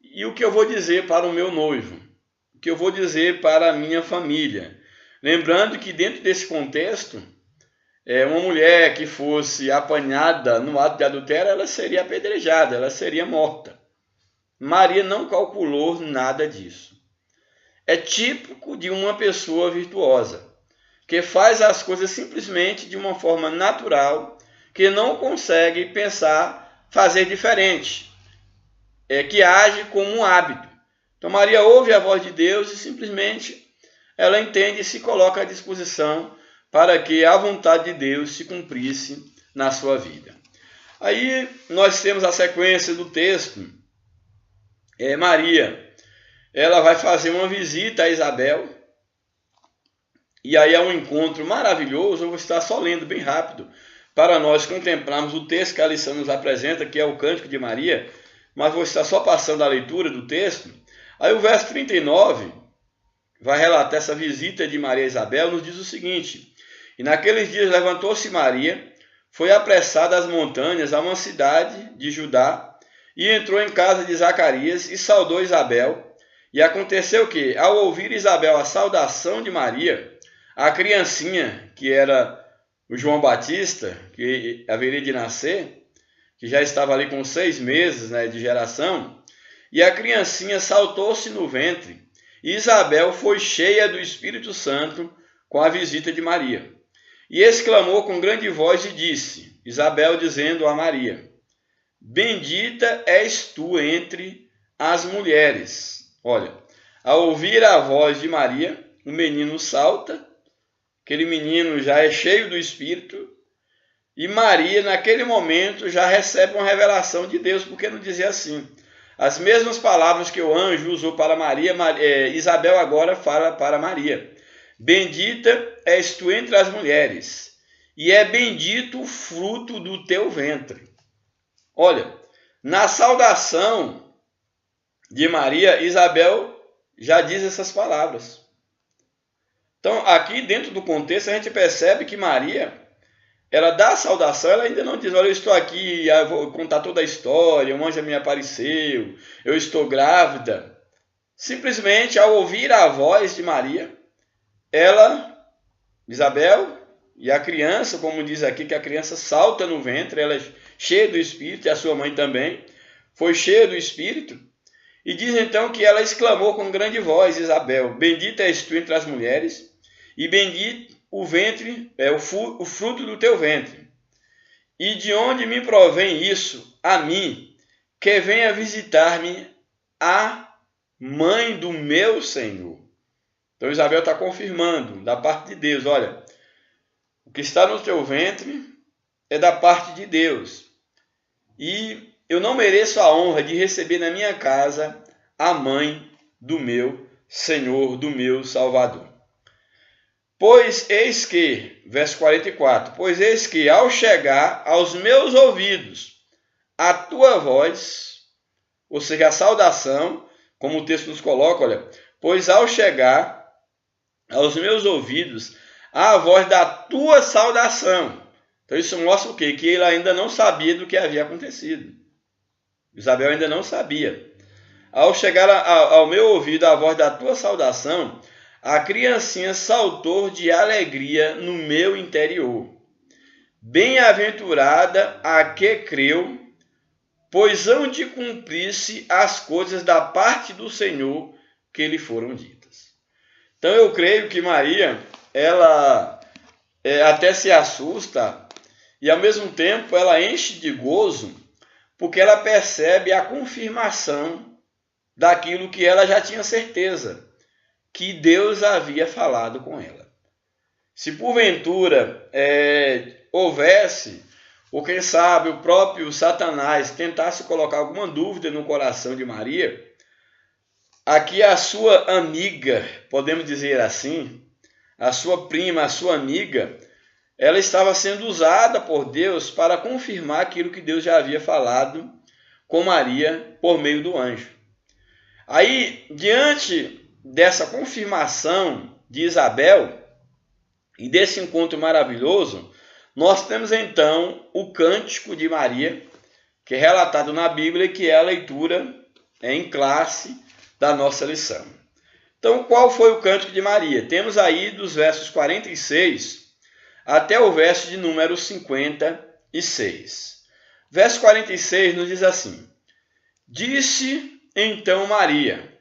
e o que eu vou dizer para o meu noivo? O que eu vou dizer para a minha família? Lembrando que dentro desse contexto, uma mulher que fosse apanhada no ato de adultério, ela seria apedrejada, ela seria morta. Maria não calculou nada disso. É típico de uma pessoa virtuosa, que faz as coisas simplesmente de uma forma natural, que não consegue pensar, fazer diferente, que age como um hábito. Então Maria ouve a voz de Deus e simplesmente ela entende e se coloca à disposição para que a vontade de Deus se cumprisse na sua vida. Aí nós temos a sequência do texto. Maria, ela vai fazer uma visita a Isabel, e aí é um encontro maravilhoso. Eu vou estar só lendo bem rápido, para nós contemplarmos o texto que a lição nos apresenta, que é o Cântico de Maria, mas vou estar só passando a leitura do texto. Aí o verso 39 vai relatar essa visita de Maria a Isabel, nos diz o seguinte: e naqueles dias levantou-se Maria, foi apressada às montanhas, a uma cidade de Judá, e entrou em casa de Zacarias e saudou Isabel. E aconteceu que, ao ouvir Isabel a saudação de Maria, a criancinha, que era o João Batista, que haveria de nascer, que já estava ali com 6 meses, né, de geração, e a criancinha saltou-se no ventre, e Isabel foi cheia do Espírito Santo com a visita de Maria. E exclamou com grande voz e disse, Isabel dizendo a Maria, bendita és tu entre as mulheres. Olha, ao ouvir a voz de Maria, o menino salta, aquele menino já é cheio do Espírito, e Maria, naquele momento, já recebe uma revelação de Deus, porque não dizia assim. As mesmas palavras que o anjo usou para Maria, Isabel agora fala para Maria. Bendita és tu entre as mulheres, e é bendito o fruto do teu ventre. Olha, na saudação de Maria, Isabel já diz essas palavras. Então, aqui dentro do contexto, a gente percebe que Maria, ela dá a saudação, ela ainda não diz, olha, eu estou aqui, eu vou contar toda a história, um anjo me apareceu, eu estou grávida. Simplesmente, ao ouvir a voz de Maria, ela, Isabel, e a criança, como diz aqui, que a criança salta no ventre, ela é cheia do Espírito, e a sua mãe também foi cheia do Espírito, e diz então que ela exclamou com grande voz, Isabel, bendita és tu entre as mulheres, e bendito o ventre, o fruto do teu ventre. E de onde me provém isso a mim, que venha visitar-me a mãe do meu Senhor? Então Isabel está confirmando da parte de Deus, olha, o que está no teu ventre é da parte de Deus. E eu não mereço a honra de receber na minha casa a mãe do meu Senhor, do meu Salvador. Pois eis que, verso 44, pois eis que ao chegar aos meus ouvidos a tua voz, ou seja, a saudação, como o texto nos coloca, olha, pois ao chegar aos meus ouvidos a voz da tua saudação. Então isso mostra o quê? Que ele ainda não sabia do que havia acontecido. Isabel ainda não sabia. Ao chegar ao meu ouvido a voz da tua saudação, a criancinha saltou de alegria no meu interior. Bem-aventurada a que creu, pois hão de cumprir-se as coisas da parte do Senhor que lhe foram ditas. Então eu creio que Maria, ela até se assusta e ao mesmo tempo ela enche de gozo, porque ela percebe a confirmação daquilo que ela já tinha certeza, que Deus havia falado com ela. Se porventura houvesse, ou quem sabe o próprio Satanás tentasse colocar alguma dúvida no coração de Maria, aqui a sua amiga, podemos dizer assim, a sua prima, a sua amiga, ela estava sendo usada por Deus para confirmar aquilo que Deus já havia falado com Maria por meio do anjo. Aí, diante dessa confirmação de Isabel e desse encontro maravilhoso, nós temos então o Cântico de Maria, que é relatado na Bíblia e que é a leitura em classe da nossa lição. Então, qual foi o Cântico de Maria? Temos aí dos versos 46 até o verso de número 56. Verso 46 nos diz assim: Disse então Maria: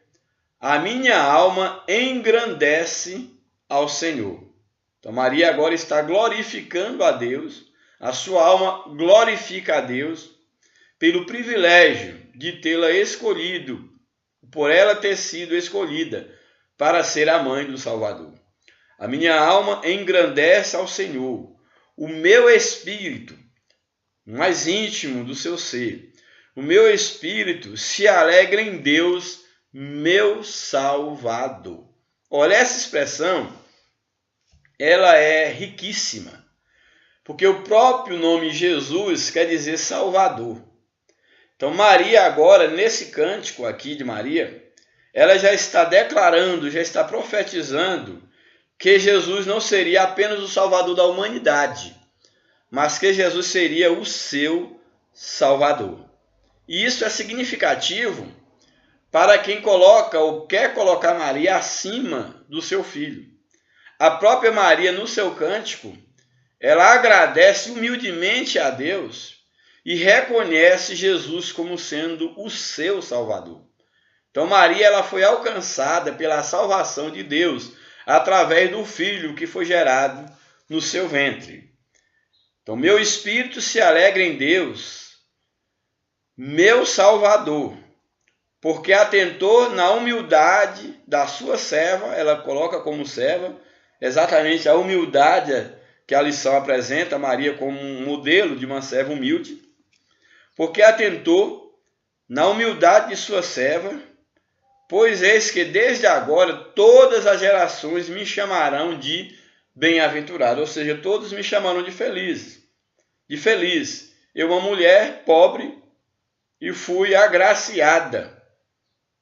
a minha alma engrandece ao Senhor. Então Maria agora está glorificando a Deus, a sua alma glorifica a Deus pelo privilégio de tê-la escolhido, por ela ter sido escolhida para ser a mãe do Salvador. A minha alma engrandece ao Senhor, o meu espírito, mais íntimo do seu ser, o meu espírito se alegra em Deus, meu Salvador. Olha, essa expressão, ela é riquíssima, porque o próprio nome Jesus quer dizer Salvador. Então Maria agora, nesse cântico aqui de Maria, ela já está declarando, já está profetizando que Jesus não seria apenas o Salvador da humanidade, mas que Jesus seria o seu Salvador. E isso é significativo para quem coloca ou quer colocar Maria acima do seu filho. A própria Maria, no seu cântico, ela agradece humildemente a Deus e reconhece Jesus como sendo o seu Salvador. Então Maria, ela foi alcançada pela salvação de Deus através do Filho que foi gerado no seu ventre. Então meu espírito se alegra em Deus, meu Salvador, porque atentou na humildade da sua serva, ela coloca como serva, exatamente a humildade que a lição apresenta Maria como um modelo de uma serva humilde, porque atentou na humildade de sua serva, pois eis que desde agora todas as gerações me chamarão de bem-aventurado, ou seja, todos me chamarão de feliz. De feliz. Eu, uma mulher pobre, e fui agraciada,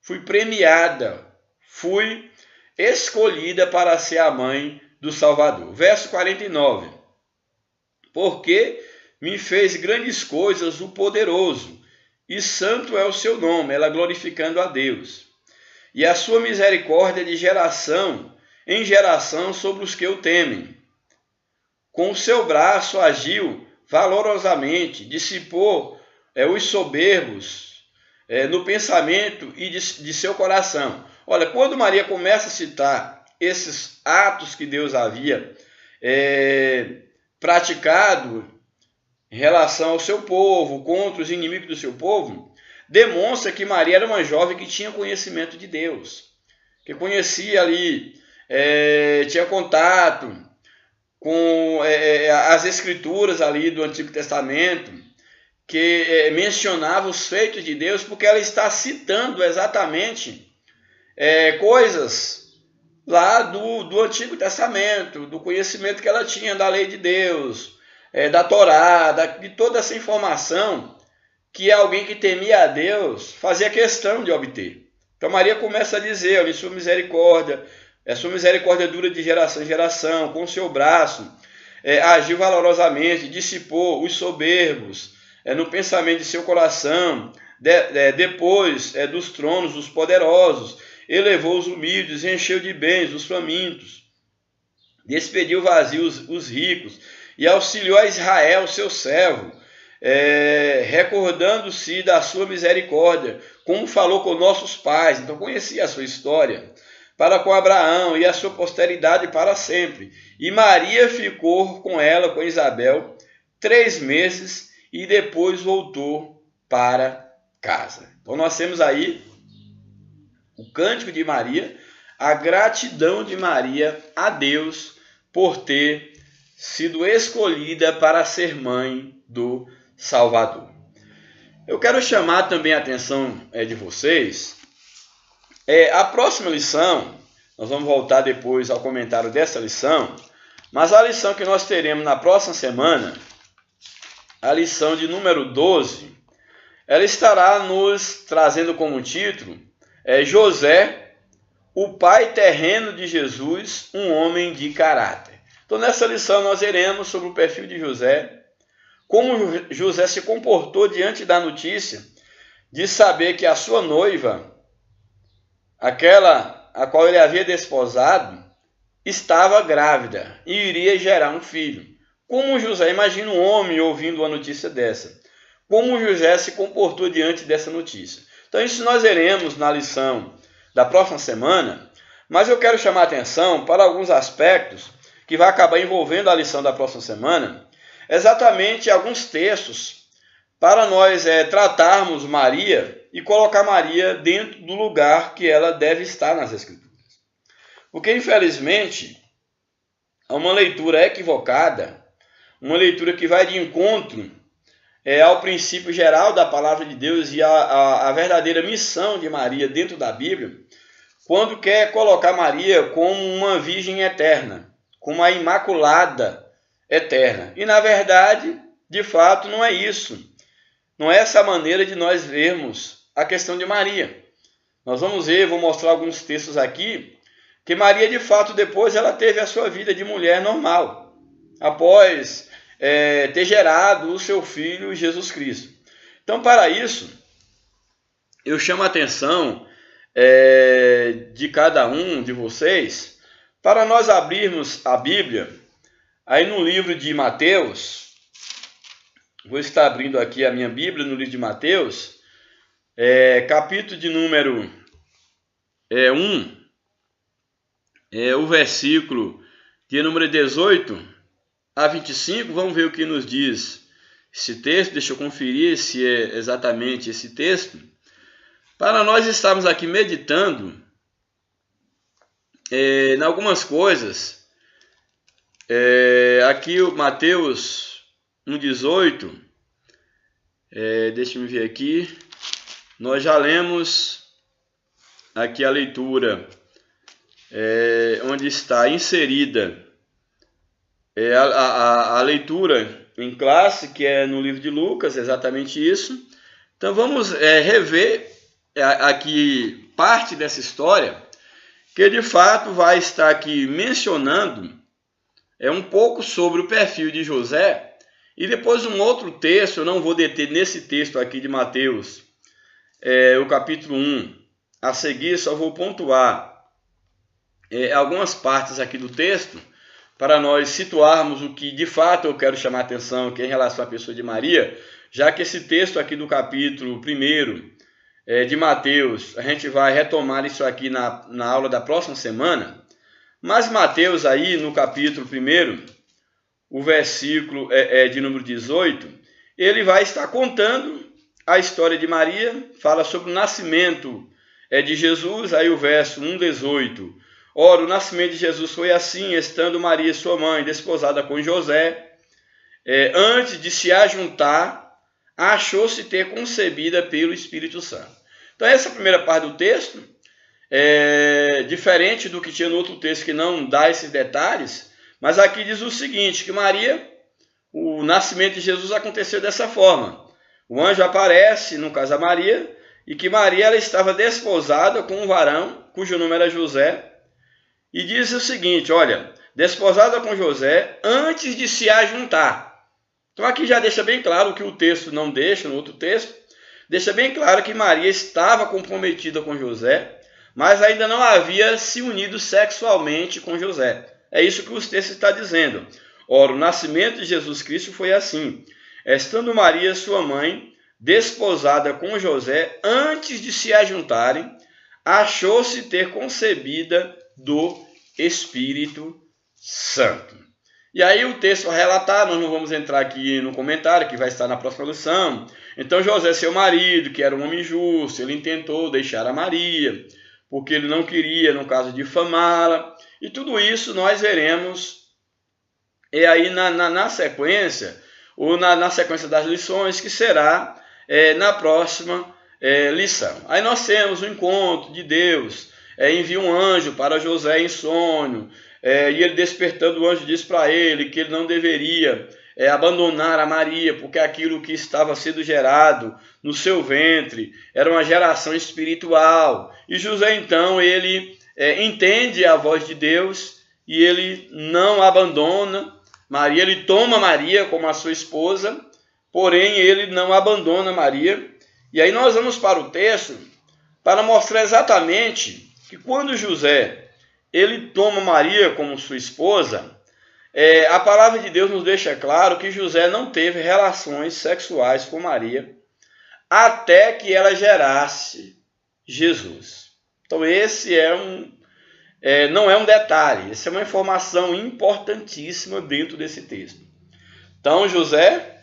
fui premiada, fui escolhida para ser a mãe do Salvador. Verso 49. Porque me fez grandes coisas o poderoso, e santo é o seu nome, ela glorificando a Deus. E a sua misericórdia de geração em geração sobre os que o temem. Com o seu braço agiu valorosamente, dissipou os soberbos no pensamento e de seu coração. Olha, quando Maria começa a citar esses atos que Deus havia praticado em relação ao seu povo, contra os inimigos do seu povo, demonstra que Maria era uma jovem que tinha conhecimento de Deus, que conhecia ali, tinha contato com as escrituras ali do Antigo Testamento, que mencionava os feitos de Deus, porque ela está citando exatamente coisas lá do Antigo Testamento, do conhecimento que ela tinha da lei de Deus, da Torá, de toda essa informação que alguém que temia a Deus fazia questão de obter. Então Maria começa a dizer, olha, sua misericórdia dura de geração em geração, com o seu braço agiu valorosamente, dissipou os soberbos no pensamento de seu coração, depois dos tronos dos poderosos, elevou os humildes, encheu de bens os famintos, despediu vazios os ricos, e auxiliou a Israel, seu servo, recordando-se da sua misericórdia, como falou com nossos pais. Então conhecia a sua história, para com Abraão e a sua posteridade para sempre. E Maria ficou com ela, com Isabel, 3 meses, e depois voltou para casa. Então nós temos aí o cântico de Maria, a gratidão de Maria a Deus por ter sido escolhida para ser mãe do Salvador. Eu quero chamar também a atenção de vocês. A próxima lição, nós vamos voltar depois ao comentário dessa lição, mas a lição que nós teremos na próxima semana, a lição de número 12, ela estará nos trazendo como título José, o pai terreno de Jesus, um homem de caráter. Então nessa lição nós veremos sobre o perfil de José, como José se comportou diante da notícia de saber que a sua noiva, aquela a qual ele havia desposado, estava grávida e iria gerar um filho. Como José, imagina um homem ouvindo uma notícia dessa. Como José se comportou diante dessa notícia. Então isso nós veremos na lição da próxima semana, mas eu quero chamar a atenção para alguns aspectos que vai acabar envolvendo a lição da próxima semana, exatamente alguns textos para nós tratarmos Maria e colocar Maria dentro do lugar que ela deve estar nas Escrituras. Porque, infelizmente, há uma leitura equivocada, uma leitura que vai de encontro ao princípio geral da palavra de Deus e a verdadeira missão de Maria dentro da Bíblia, quando quer colocar Maria como uma virgem eterna, como a imaculada eterna. E, na verdade, de fato, não é isso. Não é essa a maneira de nós vermos a questão de Maria. Nós vamos ver, vou mostrar alguns textos aqui, que Maria, de fato, depois ela teve a sua vida de mulher normal, após ter gerado o seu filho Jesus Cristo. Então, para isso, eu chamo a atenção de cada um de vocês para nós abrirmos a Bíblia aí no livro de Mateus. Vou estar abrindo aqui a minha Bíblia no livro de Mateus, capítulo de número 1, o versículo de número 18 a 25, vamos ver o que nos diz esse texto. Deixa eu conferir se é exatamente esse texto, para nós estarmos aqui meditando em algumas coisas. Aqui o Mateus 1,18, deixa eu ver aqui, nós já lemos aqui a leitura onde está inserida a leitura em classe, que é no livro de Lucas, exatamente isso. Então vamos rever aqui parte dessa história, que de fato vai estar aqui mencionando um pouco sobre o perfil de José, e depois um outro texto, eu não vou deter nesse texto aqui de Mateus, o capítulo 1, a seguir só vou pontuar algumas partes aqui do texto, para nós situarmos o que de fato eu quero chamar a atenção, que é em relação à pessoa de Maria, já que esse texto aqui do capítulo 1 de Mateus, a gente vai retomar isso aqui na aula da próxima semana, mas Mateus aí no capítulo 1, o versículo de número 18, ele vai estar contando a história de Maria, fala sobre o nascimento de Jesus, aí o verso 1,18, ora, o nascimento de Jesus foi assim, estando Maria, sua mãe, desposada com José, antes de se ajuntar, achou-se ter concebida pelo Espírito Santo. Então, essa primeira parte do texto, diferente do que tinha no outro texto, que não dá esses detalhes, mas aqui diz o seguinte, que Maria, o nascimento de Jesus aconteceu dessa forma. O anjo aparece, no caso a Maria, e que Maria ela estava desposada com um varão, cujo nome era José, e diz o seguinte, olha, desposada com José antes de se ajuntar. Então aqui já deixa bem claro o que o texto não deixa, no outro texto, deixa bem claro que Maria estava comprometida com José, mas ainda não havia se unido sexualmente com José. É isso que o texto está dizendo. Ora, o nascimento de Jesus Cristo foi assim, estando Maria, sua mãe, desposada com José, antes de se ajuntarem, achou-se ter concebida do Espírito Santo. E aí o texto vai relatar, nós não vamos entrar aqui no comentário, que vai estar na próxima lição. Então José, seu marido, que era um homem justo, ele intentou deixar a Maria, porque ele não queria, no caso, difamá-la. E tudo isso nós veremos aí na sequência, ou na sequência das lições, que será na próxima lição. Aí nós temos o encontro de Deus, envia um anjo para José em sonho, e ele despertando, o anjo diz para ele que ele não deveria abandonar a Maria, porque aquilo que estava sendo gerado no seu ventre era uma geração espiritual. E José então ele entende a voz de Deus e ele não abandona Maria, ele toma Maria como a sua esposa, porém ele não abandona Maria. E aí nós vamos para o texto para mostrar exatamente que quando José ele toma Maria como sua esposa, a palavra de Deus nos deixa claro que José não teve relações sexuais com Maria até que ela gerasse Jesus. Então esse não é um detalhe, essa é uma informação importantíssima dentro desse texto. Então José,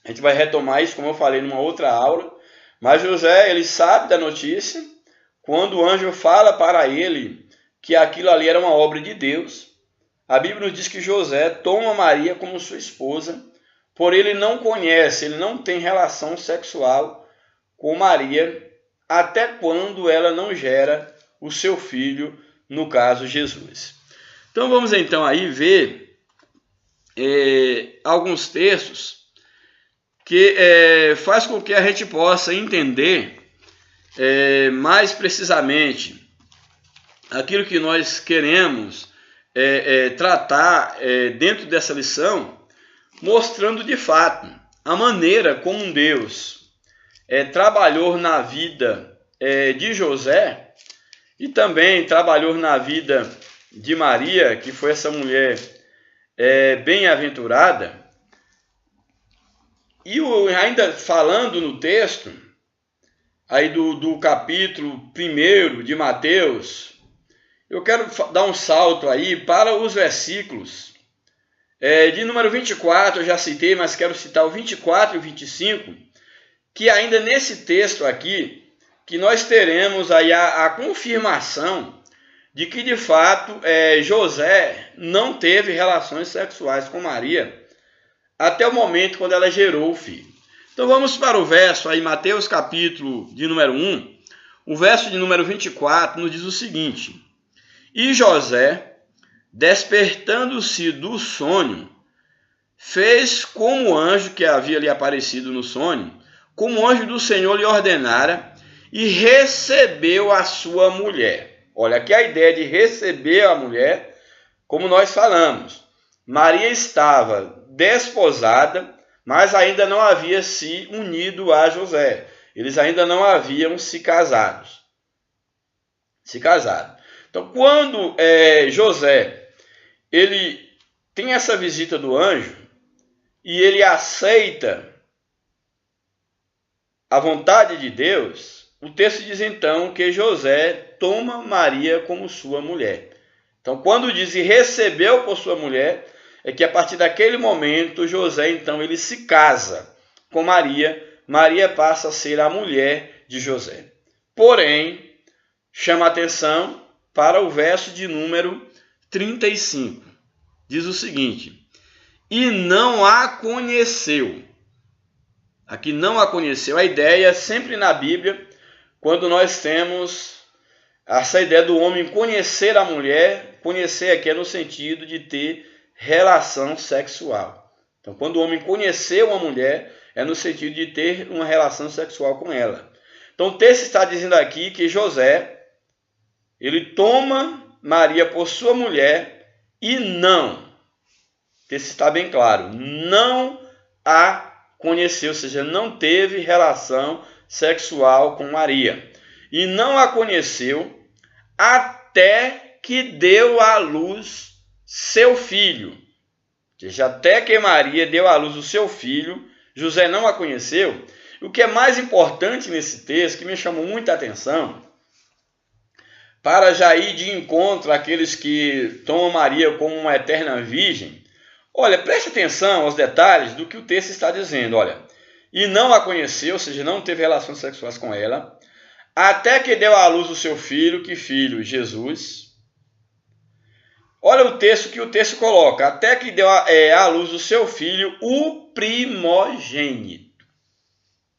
a gente vai retomar isso como eu falei numa outra aula, mas José, ele sabe da notícia quando o anjo fala para ele que aquilo ali era uma obra de Deus. A Bíblia nos diz que José toma Maria como sua esposa, porém ele não conhece, ele não tem relação sexual com Maria até quando ela não gera o seu filho, no caso Jesus. Então vamos então aí ver alguns textos que faz com que a gente possa entender mais precisamente aquilo que nós queremos tratar dentro dessa lição, mostrando de fato a maneira como Deus trabalhou na vida de José e também trabalhou na vida de Maria, que foi essa mulher bem-aventurada. E ainda falando no texto, aí do capítulo 1 de Mateus, eu quero dar um salto aí para os versículos de número 24, eu já citei, mas quero citar o 24 e o 25, que ainda nesse texto aqui, que nós teremos aí a confirmação de que de fato José não teve relações sexuais com Maria até o momento quando ela gerou o filho. Então vamos para o verso aí, Mateus capítulo de número 1, o verso de número 24 nos diz o seguinte: E José, despertando-se do sonho, fez como o anjo que havia lhe aparecido no sonho, como o anjo do Senhor lhe ordenara, e recebeu a sua mulher. Olha, aqui a ideia de receber a mulher, como nós falamos. Maria estava desposada, mas ainda não havia se unido a José. Eles ainda não haviam se casado. Então, quando José ele tem essa visita do anjo e ele aceita a vontade de Deus, o texto diz então que José toma Maria como sua mulher. Então, quando diz e recebeu por sua mulher, é que a partir daquele momento José então ele se casa com Maria. Maria passa a ser a mulher de José. Porém, chama a atenção para o verso de número 35. Diz o seguinte: e não a conheceu. Aqui não a conheceu. A ideia sempre na Bíblia, quando nós temos essa ideia do homem conhecer a mulher, conhecer aqui é no sentido de ter relação sexual. Então, quando o homem conheceu uma mulher, é no sentido de ter uma relação sexual com ela. Então, o texto está dizendo aqui que José, ele toma Maria por sua mulher e não, o texto está bem claro, não a conheceu, ou seja, não teve relação sexual com Maria. E não a conheceu até que deu à luz seu filho. Ou seja, até que Maria deu à luz o seu filho, José não a conheceu. O que é mais importante nesse texto, que me chamou muita atenção, para já ir de encontro àqueles que tomam Maria como uma eterna virgem, olha, preste atenção aos detalhes do que o texto está dizendo. Olha, e não a conheceu, ou seja, não teve relações sexuais com ela, até que deu à luz o seu filho, que filho? Jesus. Olha o texto que o texto coloca, até que deu à luz o seu filho, o primogênito.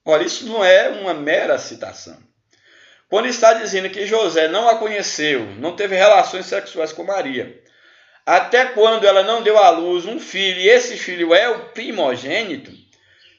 Olha, isso não é uma mera citação. Quando está dizendo que José não a conheceu, não teve relações sexuais com Maria, até quando ela não deu à luz um filho, e esse filho é o primogênito,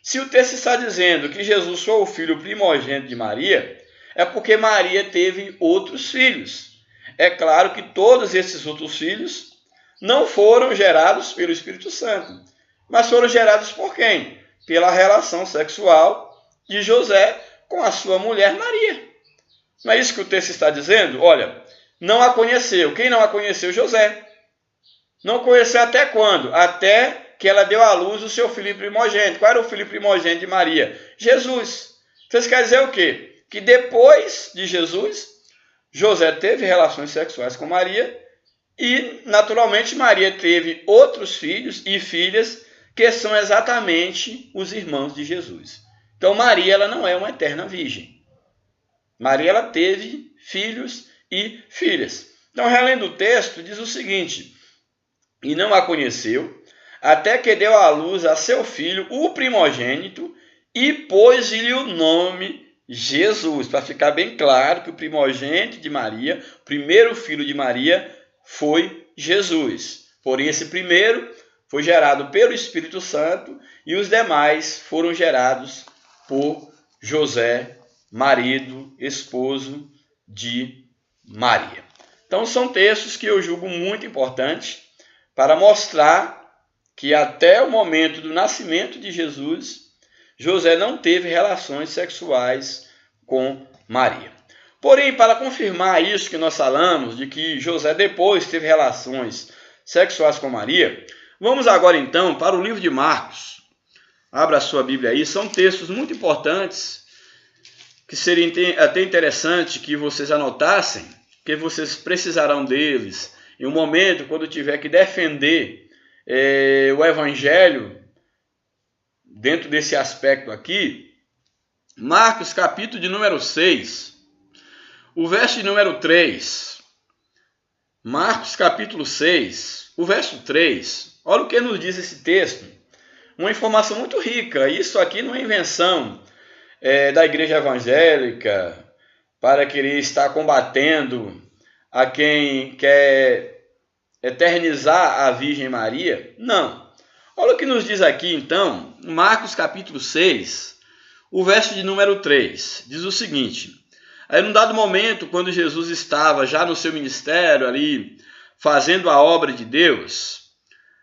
se o texto está dizendo que Jesus foi o filho primogênito de Maria, é porque Maria teve outros filhos. É claro que todos esses outros filhos não foram gerados pelo Espírito Santo, mas foram gerados por quem? Pela relação sexual de José com a sua mulher Maria. Não é isso que o texto está dizendo? Olha, não a conheceu. Quem não a conheceu? José. Não conheceu até quando? Até que ela deu à luz o seu filho primogênito. Qual era o filho primogênito de Maria? Jesus. Então isso quer dizer o quê? Que depois de Jesus, José teve relações sexuais com Maria e, naturalmente, Maria teve outros filhos e filhas que são exatamente os irmãos de Jesus. Então Maria ela não é uma eterna virgem. Maria ela teve filhos e filhas. Então, relendo o texto, diz o seguinte: e não a conheceu, até que deu à luz a seu filho, o primogênito, e pôs-lhe o nome Jesus, para ficar bem claro que o primogênito de Maria, o primeiro filho de Maria, foi Jesus. Porém, esse primeiro foi gerado pelo Espírito Santo e os demais foram gerados por José, marido, esposo de Maria. Então, são textos que eu julgo muito importantes para mostrar que até o momento do nascimento de Jesus, José não teve relações sexuais com Maria. Porém, para confirmar isso que nós falamos, de que José depois teve relações sexuais com Maria, vamos agora então para o livro de Marcos. Abra a sua Bíblia aí, são textos muito importantes, que seria até interessante que vocês anotassem, que vocês precisarão deles em um momento quando tiver que defender o Evangelho, dentro desse aspecto aqui. Marcos, capítulo de número 6, o verso de número 3. Marcos, capítulo 6, o verso 3. Olha o que nos diz esse texto. Uma informação muito rica. Isso aqui não é invenção da igreja evangélica para querer estar combatendo a quem quer eternizar a Virgem Maria. Não. Olha o que nos diz aqui, então, Marcos capítulo 6, o verso de número 3. Diz o seguinte: aí, num dado momento, quando Jesus estava já no seu ministério, ali, fazendo a obra de Deus,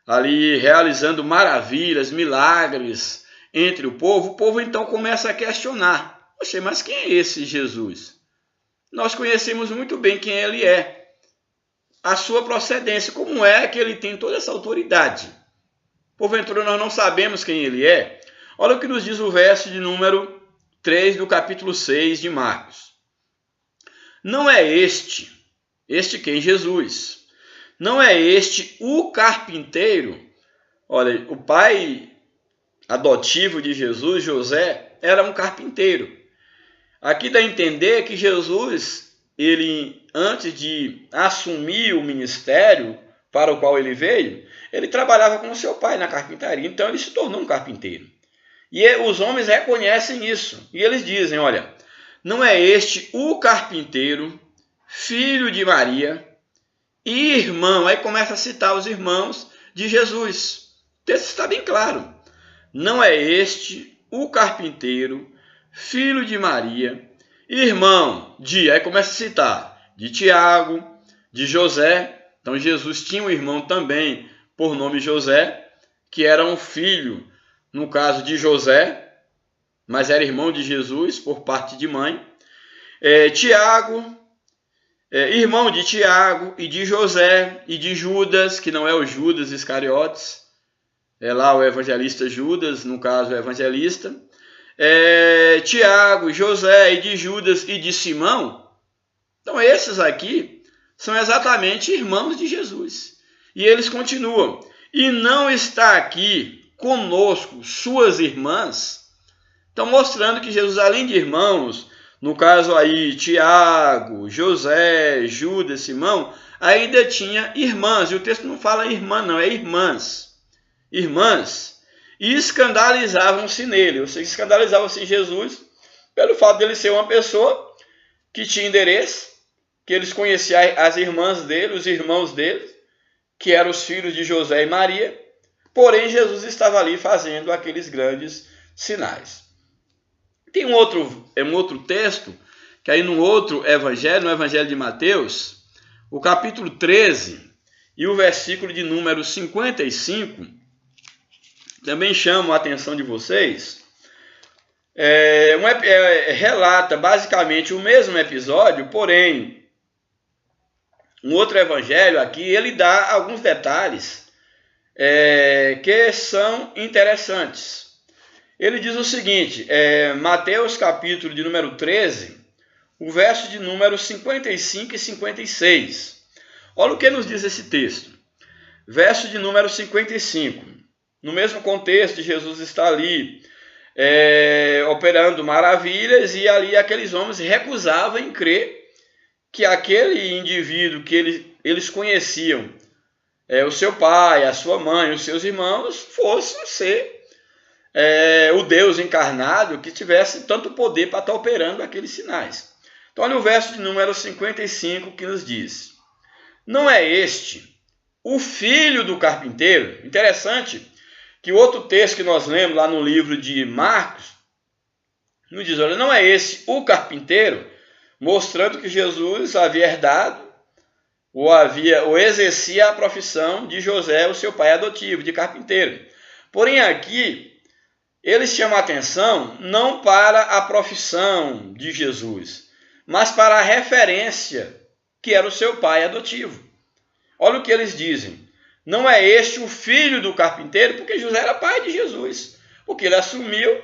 ali, realizando maravilhas, milagres entre o povo então começa a questionar: poxa, mas quem é esse Jesus? Nós conhecemos muito bem quem ele é, a sua procedência, como é que ele tem toda essa autoridade. Porventura nós não sabemos quem ele é. Olha o que nos diz o verso de número 3 do capítulo 6 de Marcos. Não é este quem? Jesus. Não é este o carpinteiro? Olha, o pai adotivo de Jesus, José, era um carpinteiro. Aqui dá a entender que Jesus, ele, antes de assumir o ministério para o qual ele veio, ele trabalhava com o seu pai na carpintaria. Então ele se tornou um carpinteiro. E os homens reconhecem isso. E eles dizem: olha, não é este o carpinteiro, filho de Maria e irmão? Aí começa a citar os irmãos de Jesus. O texto está bem claro. Não é este o carpinteiro, filho de Maria, irmão de... Aí começa a citar de Tiago, de José. Então Jesus tinha um irmão também por nome José, que era um filho, no caso de José, mas era irmão de Jesus por parte de mãe. Tiago, irmão de Tiago e de José e de Judas, que não é o Judas Iscariotes, é lá o evangelista Judas, no caso o evangelista. Tiago, José e de Judas e de Simão. Então esses aqui são exatamente irmãos de Jesus. E eles continuam: e não está aqui conosco suas irmãs? Então mostrando que Jesus, além de irmãos, no caso aí Tiago, José, Judas, Simão, ainda tinha irmãs. E o texto não fala irmã não, é irmãs. Irmãs. E escandalizavam-se nele. Ou seja, escandalizavam-se em Jesus pelo fato de ele ser uma pessoa que tinha endereço, que eles conheciam as irmãs dele, os irmãos dele, que eram os filhos de José e Maria. Porém, Jesus estava ali fazendo aqueles grandes sinais. Tem um outro texto, que aí no outro evangelho, no evangelho de Mateus, o capítulo 13 e o versículo de número 55, também chamo a atenção de vocês. Relata basicamente o mesmo episódio, porém um outro evangelho aqui, ele dá alguns detalhes que são interessantes. Ele diz o seguinte, Mateus capítulo de número 13, o verso de número 55 e 56. Olha o que nos diz esse texto. Verso de número 55. No mesmo contexto, Jesus está ali operando maravilhas, e ali aqueles homens recusavam em crer que aquele indivíduo que eles conheciam, o seu pai, a sua mãe, os seus irmãos, fosse ser o Deus encarnado que tivesse tanto poder para estar operando aqueles sinais. Então, olha o verso de número 55 que nos diz: não é este o filho do carpinteiro? Interessante que o outro texto que nós lemos lá no livro de Marcos nos diz, olha, não é esse o carpinteiro, mostrando que Jesus havia herdado ou exercia a profissão de José, o seu pai adotivo, de carpinteiro. Porém, aqui, eles chamam a atenção não para a profissão de Jesus, mas para a referência que era o seu pai adotivo. Olha o que eles dizem. Não é este o filho do carpinteiro, porque José era pai de Jesus. Porque ele assumiu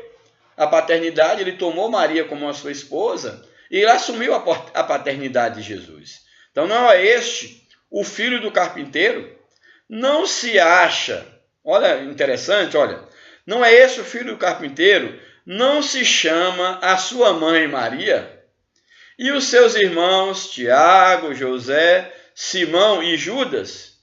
a paternidade, ele tomou Maria como a sua esposa, e ele assumiu a paternidade de Jesus. Então não é este o filho do carpinteiro? Não se acha, olha, interessante, olha, não é esse o filho do carpinteiro? Não se chama a sua mãe Maria? E os seus irmãos Tiago, José, Simão e Judas?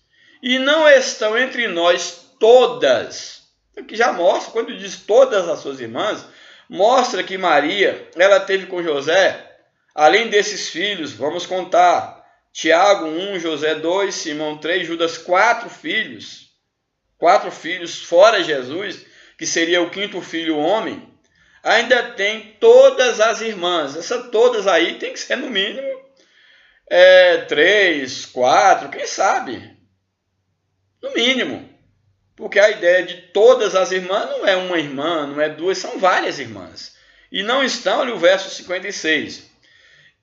E não estão entre nós todas? Aqui já mostra, quando diz todas as suas irmãs, mostra que Maria, ela teve com José, além desses filhos, vamos contar, Tiago 1, José 2, Simão 3, Judas 4 filhos fora Jesus, que seria o quinto filho homem. Ainda tem todas as irmãs. Essas todas aí tem que ser no mínimo 3, 4, quem sabe? No mínimo. Porque a ideia de todas as irmãs não é uma irmã, não é duas, são várias irmãs. E não estão, olha o verso 56.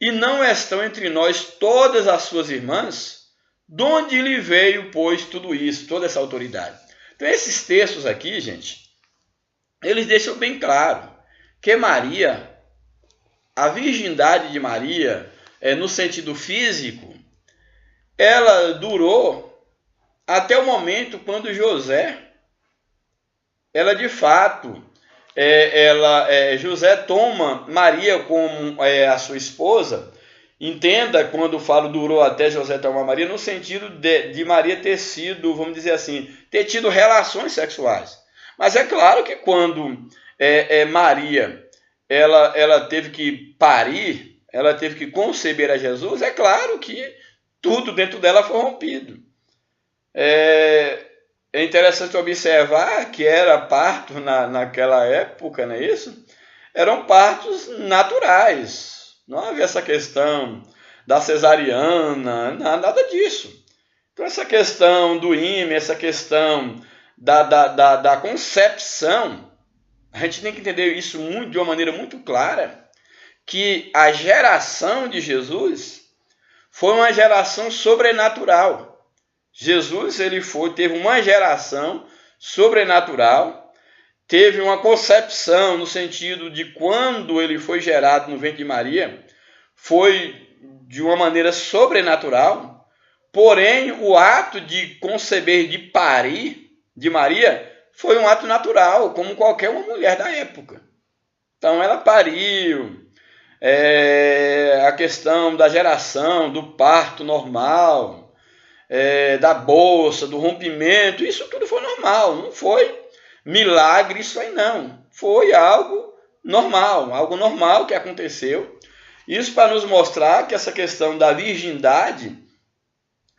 E não estão entre nós todas as suas irmãs? De onde lhe veio, pois, tudo isso, toda essa autoridade? Então, esses textos aqui, gente, eles deixam bem claro que Maria, a virgindade de Maria, no sentido físico, ela durou até o momento quando José, ela de fato, José toma Maria como a sua esposa. Entenda quando eu falo durou até José tomar Maria, no sentido de Maria ter sido, vamos dizer assim, ter tido relações sexuais. Mas é claro que quando Maria ela teve que parir, ela teve que conceber a Jesus, é claro que tudo dentro dela foi rompido. É interessante observar que era parto naquela época, não é isso? Eram partos naturais. Não havia essa questão da cesariana, nada disso. Então essa questão do ímen, essa questão da concepção, a gente tem que entender isso de uma maneira muito clara, que a geração de Jesus foi uma geração sobrenatural. Jesus teve uma geração sobrenatural, teve uma concepção no sentido de quando ele foi gerado no ventre de Maria, foi de uma maneira sobrenatural, porém o ato de conceber, de parir de Maria, foi um ato natural, como qualquer uma mulher da época. Então ela pariu, a questão da geração, do parto normal, da bolsa, do rompimento, isso tudo foi normal, não foi milagre isso aí não, foi algo normal que aconteceu. Isso para nos mostrar que essa questão da virgindade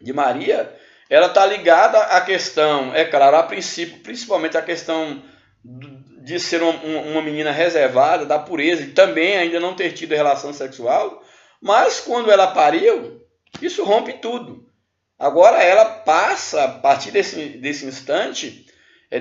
de Maria, ela está ligada à questão, é claro, a princípio, principalmente a questão de ser uma menina reservada, da pureza, e também ainda não ter tido relação sexual, mas quando ela pariu, isso rompe tudo. Agora ela passa, a partir desse instante,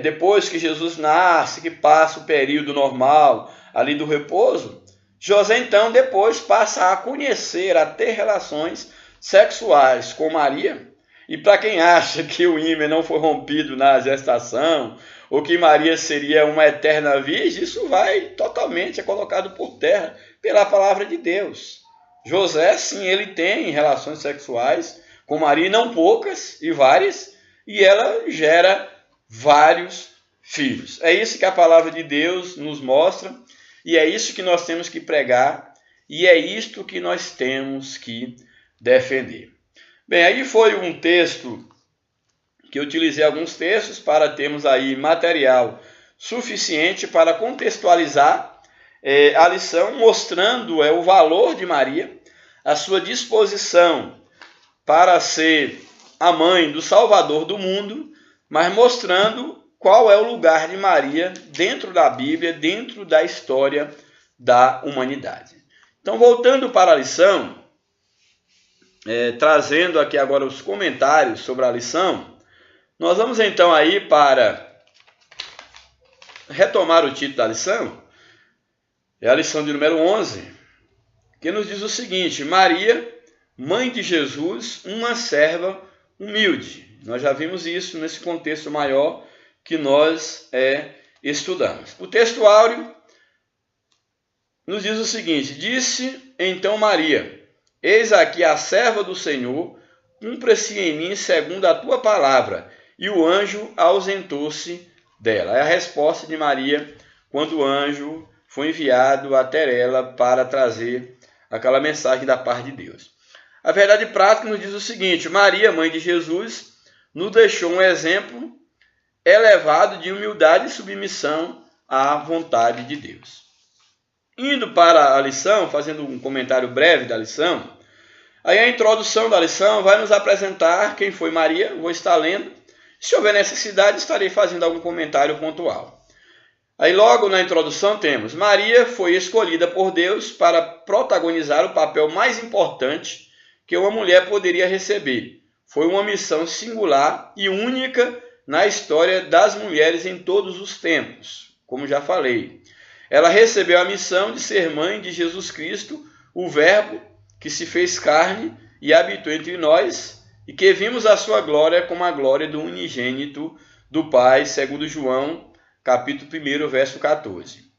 depois que Jesus nasce, que passa o período normal ali do repouso, José então depois passa a conhecer, a ter relações sexuais com Maria. E para quem acha que o ímen não foi rompido na gestação, ou que Maria seria uma eterna virgem, isso vai totalmente é colocado por terra pela palavra de Deus. José, sim, ele tem relações sexuais com Maria, não poucas e várias, e ela gera vários filhos. É isso que a palavra de Deus nos mostra, e é isso que nós temos que pregar, e é isto que nós temos que defender. Bem, aí foi um texto que eu utilizei alguns textos para termos aí material suficiente para contextualizar a lição, mostrando o valor de Maria, a sua disposição para ser a mãe do Salvador do mundo, mas mostrando qual é o lugar de Maria dentro da Bíblia, dentro da história da humanidade. Então, voltando para a lição, trazendo aqui agora os comentários sobre a lição, nós vamos então aí para retomar o título da lição. É a lição de número 11, que nos diz o seguinte: Maria, mãe de Jesus, uma serva humilde. Nós já vimos isso nesse contexto maior que nós estudamos. O texto áureo nos diz o seguinte: disse então Maria: eis aqui a serva do Senhor, cumpra-se em mim segundo a tua palavra. E o anjo ausentou-se dela. É a resposta de Maria quando o anjo foi enviado até ela para trazer aquela mensagem da parte de Deus. A verdade prática nos diz o seguinte: Maria, mãe de Jesus, nos deixou um exemplo elevado de humildade e submissão à vontade de Deus. Indo para a lição, fazendo um comentário breve da lição, aí a introdução da lição vai nos apresentar quem foi Maria. Vou estar lendo. Se houver necessidade, estarei fazendo algum comentário pontual. Aí logo na introdução temos: Maria foi escolhida por Deus para protagonizar o papel mais importante que uma mulher poderia receber. Foi uma missão singular e única na história das mulheres em todos os tempos, como já falei. Ela recebeu a missão de ser mãe de Jesus Cristo, o Verbo que se fez carne e habitou entre nós, e que vimos a sua glória como a glória do unigênito do Pai, segundo João, capítulo 1, verso 14.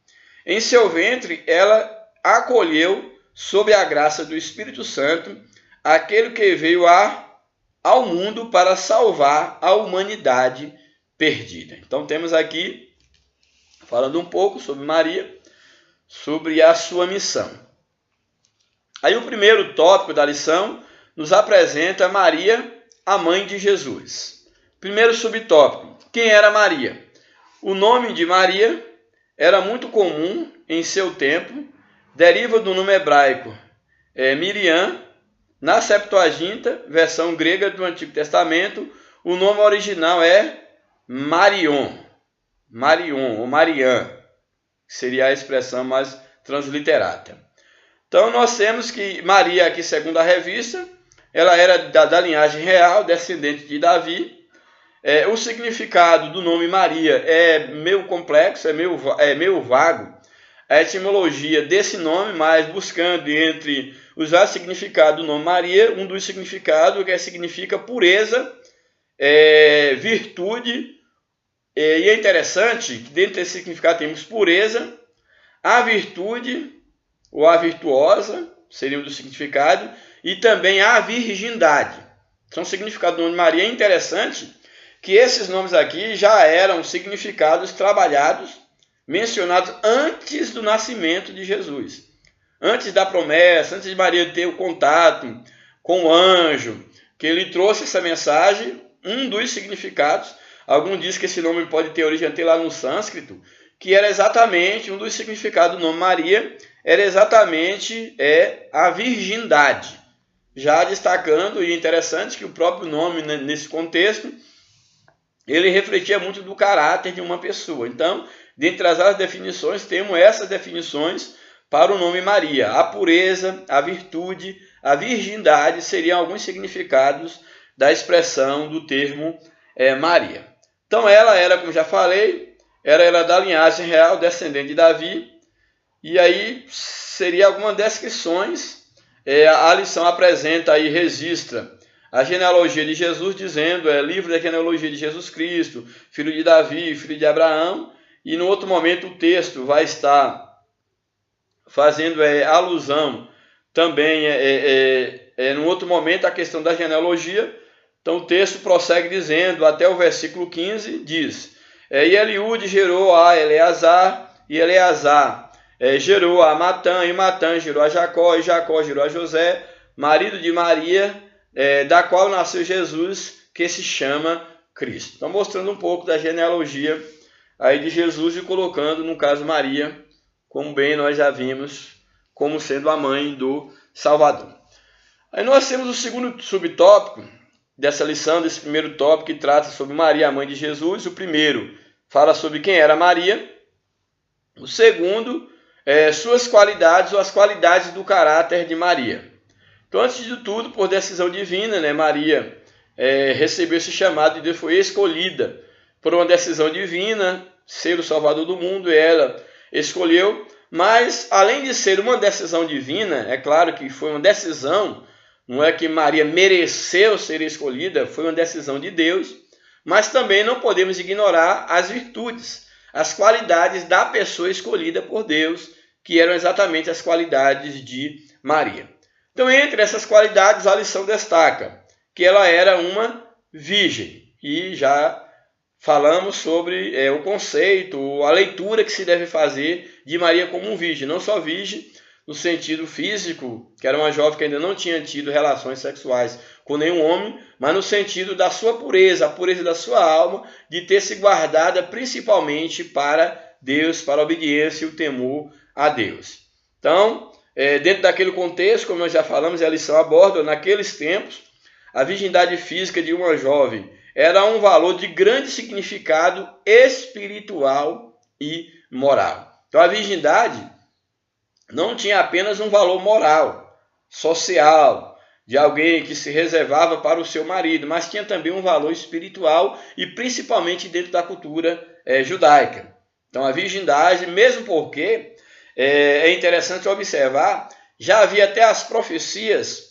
Em seu ventre, ela acolheu, sob a graça do Espírito Santo, aquele que veio ao mundo para salvar a humanidade perdida. Então temos aqui, falando um pouco sobre Maria, sobre a sua missão. Aí o primeiro tópico da lição nos apresenta Maria, a mãe de Jesus. Primeiro subtópico: quem era Maria? O nome de Maria era muito comum em seu tempo, deriva do nome hebraico Miriam. Na Septuaginta, versão grega do Antigo Testamento, o nome original é Marion ou Marian, que seria a expressão mais transliterata. Então nós temos que Maria, aqui segundo a revista, ela era da linhagem real, descendente de Davi. O significado do nome Maria é meio complexo, é meio vago. A etimologia desse nome, mas buscando entre os vários significados do nome Maria, um dos significados que significa pureza, virtude, e é interessante que dentro desse significado temos pureza, a virtude, ou a virtuosa, seria um dos significados, e também a virgindade. São significados do nome Maria. É interessante que esses nomes aqui já eram significados trabalhados, mencionados antes do nascimento de Jesus. Antes da promessa, antes de Maria ter o contato com o anjo, que ele trouxe essa mensagem, um dos significados, alguns dizem que esse nome pode ter origem até lá no sânscrito, que era exatamente, um dos significados do nome Maria, era exatamente a virgindade. Já destacando, e interessante que o próprio nome, nesse contexto, ele refletia muito do caráter de uma pessoa. Então, dentre as definições, temos essas definições para o nome Maria. A pureza, a virtude, a virgindade seriam alguns significados da expressão do termo Maria. Então, ela era, como já falei, ela era da linhagem real, descendente de Davi. E aí, seria algumas descrições a lição apresenta e registra a genealogia de Jesus, dizendo, livro da genealogia de Jesus Cristo, filho de Davi, filho de Abraão, e no outro momento o texto vai estar fazendo alusão também, no outro momento, a questão da genealogia. Então o texto prossegue dizendo, até o versículo 15, diz, e Eliúde gerou a Eleazar, e Eleazar gerou a Matã, e Matã gerou a Jacó, e Jacó gerou a José, marido de Maria, da qual nasceu Jesus, que se chama Cristo. Então mostrando um pouco da genealogia aí de Jesus e colocando, no caso, Maria, como bem nós já vimos, como sendo a mãe do Salvador. Aí nós temos o segundo subtópico dessa lição, desse primeiro tópico, que trata sobre Maria, a mãe de Jesus. O primeiro fala sobre quem era Maria. O segundo, suas qualidades ou as qualidades do caráter de Maria. Então, antes de tudo, por decisão divina, Maria recebeu esse chamado de Deus, foi escolhida por uma decisão divina, ser o Salvador do mundo, e ela escolheu. Mas, além de ser uma decisão divina, é claro que foi uma decisão, não é que Maria mereceu ser escolhida, foi uma decisão de Deus, mas também não podemos ignorar as virtudes, as qualidades da pessoa escolhida por Deus, que eram exatamente as qualidades de Maria. Então, entre essas qualidades, a lição destaca que ela era uma virgem, e já falamos sobre o conceito, a leitura que se deve fazer de Maria como um virgem. Não só virgem no sentido físico, que era uma jovem que ainda não tinha tido relações sexuais com nenhum homem, mas no sentido da sua pureza, a pureza da sua alma, de ter se guardada principalmente para Deus, para a obediência e o temor a Deus. Então, dentro daquele contexto, como nós já falamos, a lição aborda, naqueles tempos, a virgindade física de uma jovem era um valor de grande significado espiritual e moral. Então a virgindade não tinha apenas um valor moral, social, de alguém que se reservava para o seu marido, mas tinha também um valor espiritual e principalmente dentro da cultura judaica. Então a virgindade, mesmo porque é interessante observar, já havia até as profecias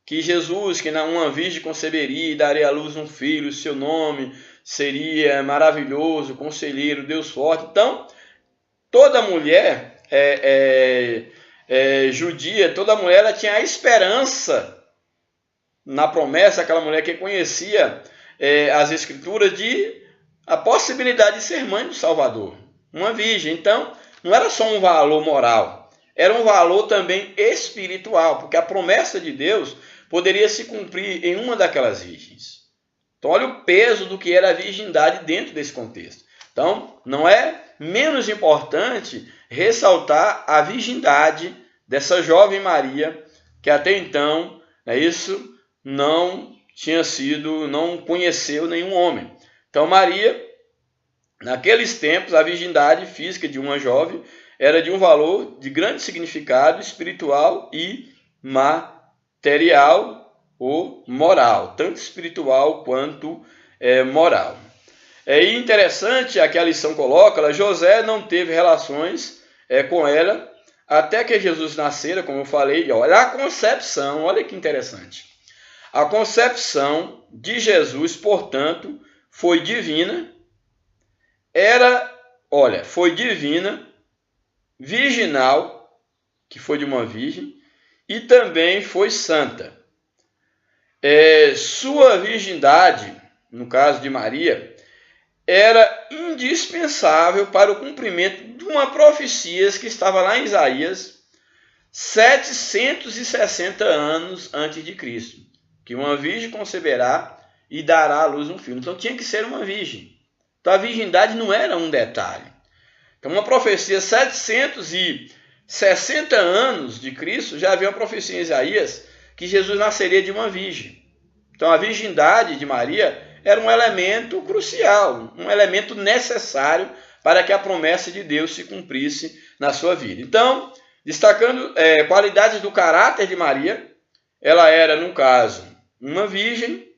que Jesus, que uma virgem conceberia e daria à luz um filho, seu nome seria maravilhoso, conselheiro, Deus forte. Então, toda mulher judia, toda mulher ela tinha a esperança na promessa, aquela mulher que conhecia as Escrituras, de a possibilidade de ser mãe do Salvador, uma virgem. Então, não era só um valor moral, era um valor também espiritual, porque a promessa de Deus poderia se cumprir em uma daquelas virgens. Então, olha o peso do que era a virgindade dentro desse contexto. Então, não é menos importante ressaltar a virgindade dessa jovem Maria, que até então, não conheceu nenhum homem. Então, Maria, naqueles tempos, a virgindade física de uma jovem era de um valor de grande significado espiritual e material ou moral, tanto espiritual quanto moral. É interessante a que a lição coloca, José não teve relações com ela até que Jesus nascera, como eu falei. Olha a concepção, olha que interessante. A concepção de Jesus, portanto, foi divina, foi divina, virginal, que foi de uma virgem, e também foi santa. Sua virgindade, no caso de Maria, era indispensável para o cumprimento de uma profecia que estava lá em Isaías, 760 anos antes de Cristo, que uma virgem conceberá e dará à luz um filho. Então tinha que ser uma virgem. Então a virgindade não era um detalhe. Então uma profecia 760 anos de Cristo, já havia uma profecia em Isaías que Jesus nasceria de uma virgem. Então a virgindade de Maria era um elemento crucial, um elemento necessário para que a promessa de Deus se cumprisse na sua vida. Então, destacando qualidades do caráter de Maria, ela era, no caso, uma virgem,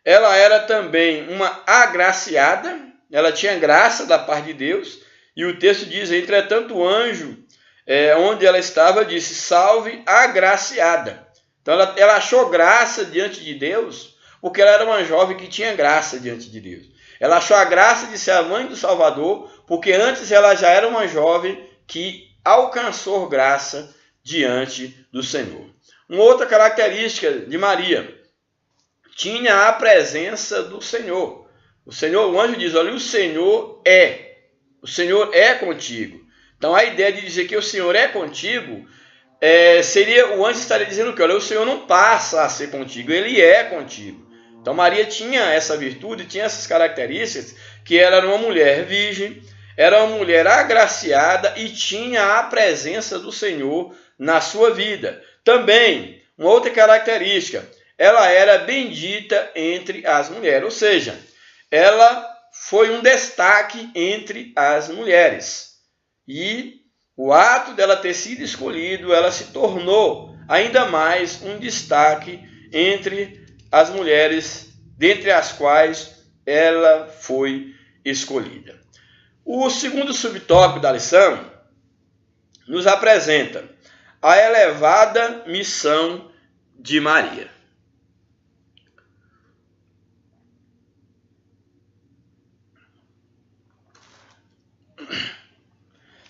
ela era também uma agraciada, ela tinha graça da parte de Deus, e o texto diz, entretanto o anjo onde ela estava, disse: salve agraciada. Então ela achou graça diante de Deus, porque ela era uma jovem que tinha graça diante de Deus. Ela achou a graça de ser a mãe do Salvador, porque antes ela já era uma jovem que alcançou graça diante do Senhor. Uma outra característica de Maria: tinha a presença do Senhor. O anjo diz: olha, o Senhor é contigo. Então a ideia de dizer que o Senhor é contigo, seria, o anjo estaria dizendo que, olha, o Senhor não passa a ser contigo, ele é contigo. Então Maria tinha essa virtude, tinha essas características, que ela era uma mulher virgem, era uma mulher agraciada e tinha a presença do Senhor na sua vida. Também, uma outra característica: ela era bendita entre as mulheres, ou seja, ela foi um destaque entre as mulheres. E o ato dela ter sido escolhido, ela se tornou ainda mais um destaque entre as mulheres, dentre as quais ela foi escolhida. O segundo subtópico da lição nos apresenta a elevada missão de Maria.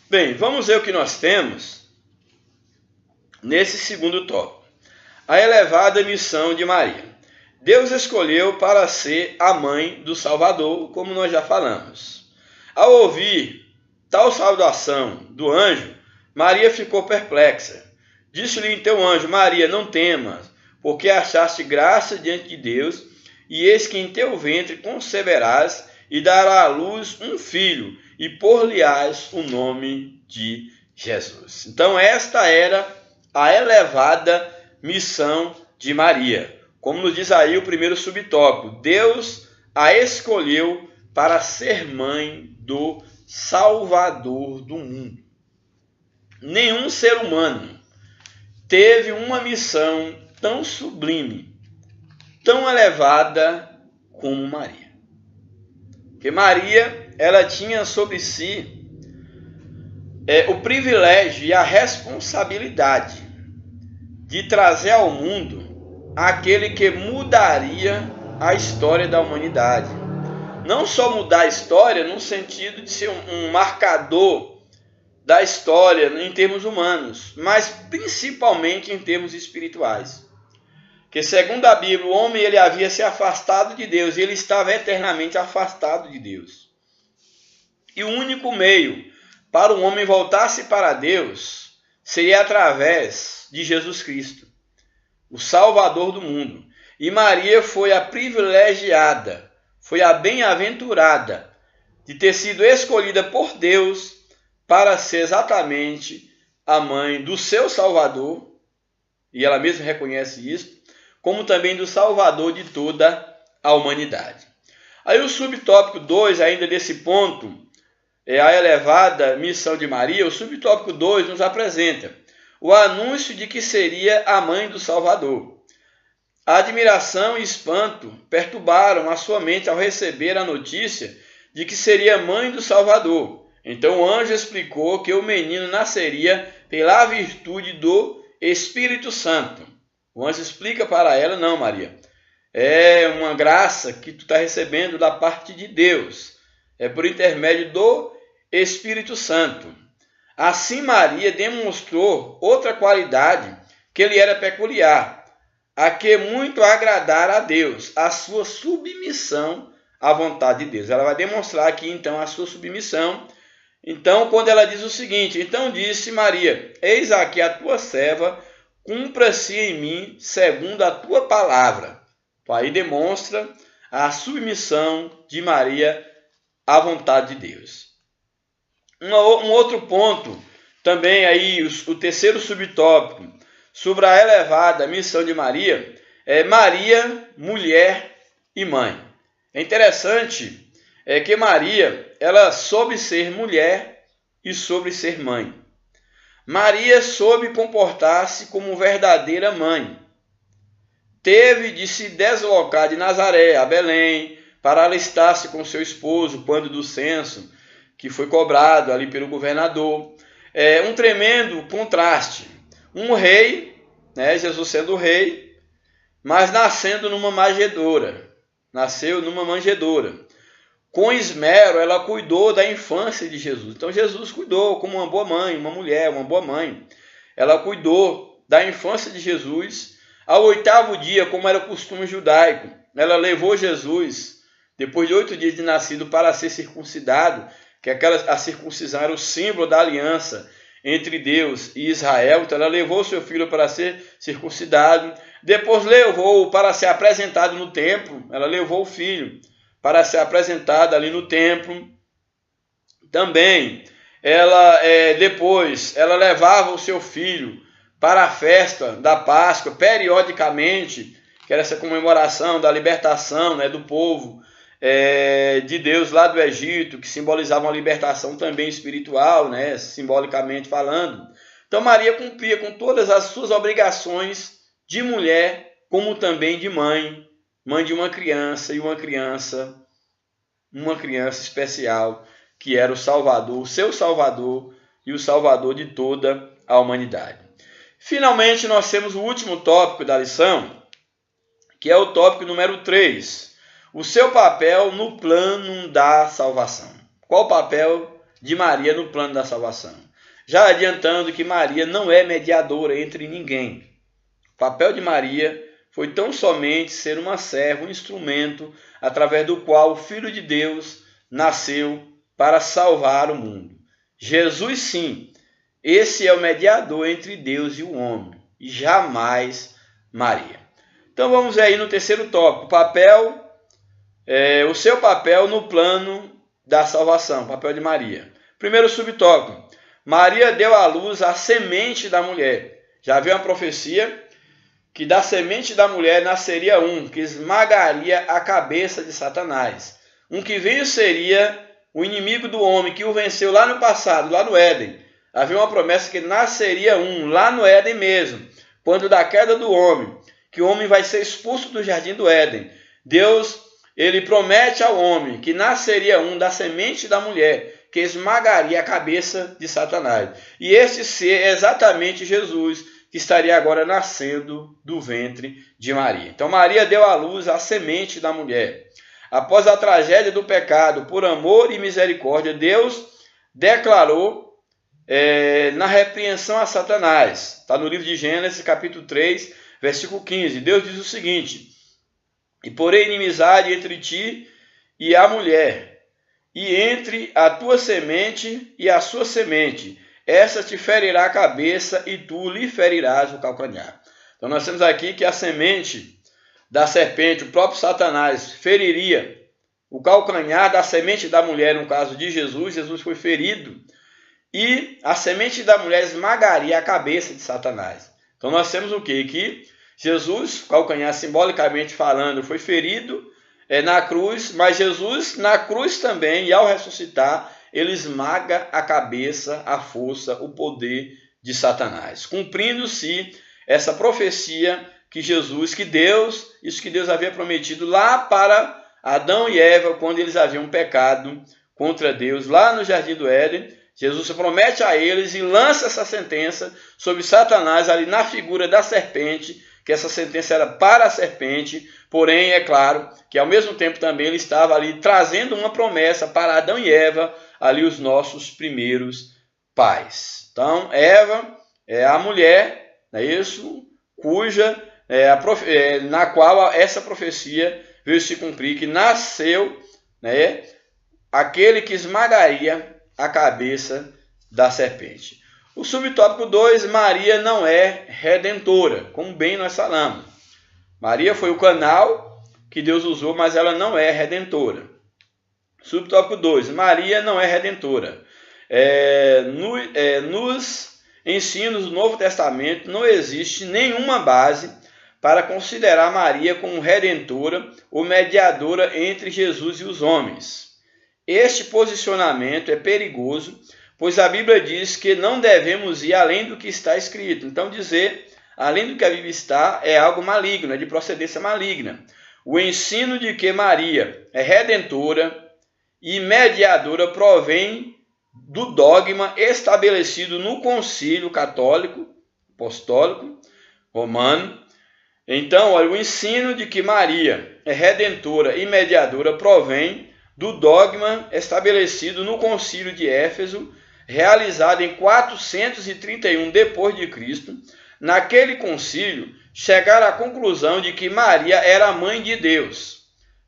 Bem, vamos ver o que nós temos nesse segundo tópico. A elevada missão de Maria. Deus escolheu para ser a mãe do Salvador, como nós já falamos. Ao ouvir tal saudação do anjo, Maria ficou perplexa. Disse-lhe então o anjo: Maria, não temas, porque achaste graça diante de Deus, e eis que em teu ventre conceberás e dará à luz um filho, e por-lhe-ás o nome de Jesus. Então esta era a elevada missão de Maria. Como nos diz aí o primeiro subtópico: Deus a escolheu para ser mãe do Salvador do mundo. Nenhum ser humano teve uma missão tão sublime, tão elevada como Maria. Porque Maria, ela tinha sobre si o privilégio e a responsabilidade de trazer ao mundo aquele que mudaria a história da humanidade. Não só mudar a história no sentido de ser um marcador da história em termos humanos, mas principalmente em termos espirituais. Que segundo a Bíblia, o homem ele havia se afastado de Deus e ele estava eternamente afastado de Deus. E o único meio para o homem voltar-se para Deus seria através de Jesus Cristo, o Salvador do mundo. E Maria foi a privilegiada, foi a bem-aventurada de ter sido escolhida por Deus para ser exatamente a mãe do seu Salvador, e ela mesma reconhece isso, como também do Salvador de toda a humanidade. Aí o subtópico 2, ainda desse ponto, é a elevada missão de Maria. O subtópico 2 nos apresenta o anúncio de que seria a mãe do Salvador. A admiração e espanto perturbaram a sua mente ao receber a notícia de que seria mãe do Salvador. Então o anjo explicou que o menino nasceria pela virtude do Espírito Santo. O anjo explica para ela: não, Maria, é uma graça que tu está recebendo da parte de Deus. É por intermédio do Espírito Santo. Assim Maria demonstrou outra qualidade que lhe era peculiar, a que muito agradara a Deus, a sua submissão à vontade de Deus. Ela vai demonstrar aqui então a sua submissão. Então, quando ela diz o seguinte: então disse Maria: eis aqui a tua serva, cumpra-se em mim segundo a tua palavra. Então, aí demonstra a submissão de Maria à vontade de Deus. Um outro ponto, também aí o terceiro subtópico, sobre a elevada missão de Maria, é Maria, mulher e mãe. É interessante que Maria, ela soube ser mulher e soube ser mãe. Maria soube comportar-se como verdadeira mãe. Teve de se deslocar de Nazaré a Belém para alistar-se com seu esposo quando do censo que foi cobrado ali pelo governador. um tremendo contraste. Um rei, né, Jesus sendo rei, mas nascendo numa manjedoura. Nasceu numa manjedoura. Com esmero, ela cuidou da infância de Jesus. Então, Jesus cuidou como uma boa mãe, uma mulher, uma boa mãe. Ela cuidou da infância de Jesus. Ao 8º dia, como era o costume judaico, ela levou Jesus, depois de 8 dias de nascido, para ser circuncidado, que a circuncisão era o símbolo da aliança entre Deus e Israel. Então, ela levou seu filho para ser circuncidado. Depois levou para ser apresentado no templo. Ela levou o filho para ser apresentada ali no templo. Também, depois, ela levava o seu filho para a festa da Páscoa, periodicamente, que era essa comemoração da libertação, né, do povo de Deus lá do Egito, que simbolizava uma libertação também espiritual, né, simbolicamente falando. Então, Maria cumpria com todas as suas obrigações de mulher, como também de mãe de uma criança, e uma criança especial, que era o Salvador, o seu Salvador e o Salvador de toda a humanidade. Finalmente, nós temos o último tópico da lição, que é o tópico número 3, o seu papel no plano da salvação. Qual o papel de Maria no plano da salvação? Já adiantando que Maria não é mediadora entre ninguém. O papel de Maria foi tão somente ser uma serva, um instrumento através do qual o Filho de Deus nasceu para salvar o mundo. Jesus, sim, esse é o mediador entre Deus e o homem, e jamais Maria. Então vamos aí no terceiro tópico, o seu papel no plano da salvação, papel de Maria. Primeiro subtópico, Maria deu à luz a semente da mulher. Já viu uma profecia que da semente da mulher nasceria um que esmagaria a cabeça de Satanás. Um que venceria o inimigo do homem, que o venceu lá no passado, lá no Éden. Havia uma promessa que nasceria um, lá no Éden mesmo, quando da queda do homem, que o homem vai ser expulso do jardim do Éden. Deus, ele promete ao homem que nasceria um da semente da mulher, que esmagaria a cabeça de Satanás. E este ser é exatamente Jesus, que estaria agora nascendo do ventre de Maria. Então Maria deu à luz a semente da mulher. Após a tragédia do pecado, por amor e misericórdia, Deus declarou na repreensão a Satanás. Está no livro de Gênesis, capítulo 3, versículo 15. Deus diz o seguinte: e porém inimizade entre ti e a mulher, e entre a tua semente e a sua semente. Essa te ferirá a cabeça e tu lhe ferirás o calcanhar. Então nós temos aqui que a semente da serpente, o próprio Satanás, feriria o calcanhar da semente da mulher, no caso de Jesus. Jesus foi ferido e a semente da mulher esmagaria a cabeça de Satanás. Então nós temos o quê? Que Jesus, calcanhar simbolicamente falando, foi ferido na cruz, mas Jesus na cruz também, e ao ressuscitar, ele esmaga a cabeça, a força, o poder de Satanás, cumprindo-se essa profecia que Deus havia prometido lá para Adão e Eva, quando eles haviam pecado contra Deus, lá no jardim do Éden. Jesus promete a eles e lança essa sentença sobre Satanás ali na figura da serpente, que essa sentença era para a serpente, porém é claro que ao mesmo tempo também ele estava ali trazendo uma promessa para Adão e Eva, ali os nossos primeiros pais. Então, Eva é a mulher, não é isso? Na qual essa profecia veio se cumprir, que nasceu, né, aquele que esmagaria a cabeça da serpente. O subtópico 2, Maria não é redentora, como bem nós falamos. Maria foi o canal que Deus usou, mas ela não é redentora. Subtópico 2, Maria não é redentora. Nos ensinos do Novo Testamento não existe nenhuma base para considerar Maria como redentora ou mediadora entre Jesus e os homens. Este posicionamento é perigoso, pois a Bíblia diz que não devemos ir além do que está escrito. Então, dizer além do que a Bíblia está é algo maligno, é de procedência maligna. O ensino de que Maria é redentora e mediadora provém do dogma estabelecido no Concílio Católico Apostólico Romano. Então, olha, o ensino de que Maria é redentora e mediadora provém do dogma estabelecido no Concílio de Éfeso, realizado em 431 d.C. Naquele concílio, chegaram à conclusão de que Maria era a mãe de Deus,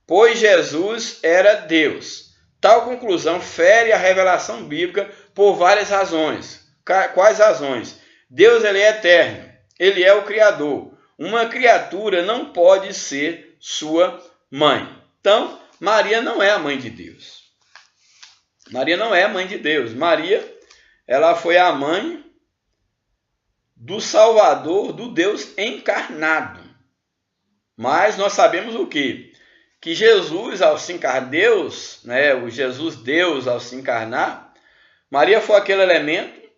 pois Jesus era Deus. Tal conclusão fere a revelação bíblica por várias razões. Quais razões? Deus, ele é eterno, ele é o Criador. Uma criatura não pode ser sua mãe. Então, Maria não é a mãe de Deus. Maria não é a mãe de Deus. Maria, ela foi a mãe do Salvador, do Deus encarnado. Mas nós sabemos o quê? Que Jesus, ao se encarnar, Deus, o Jesus Deus, ao se encarnar, Maria foi aquele elemento,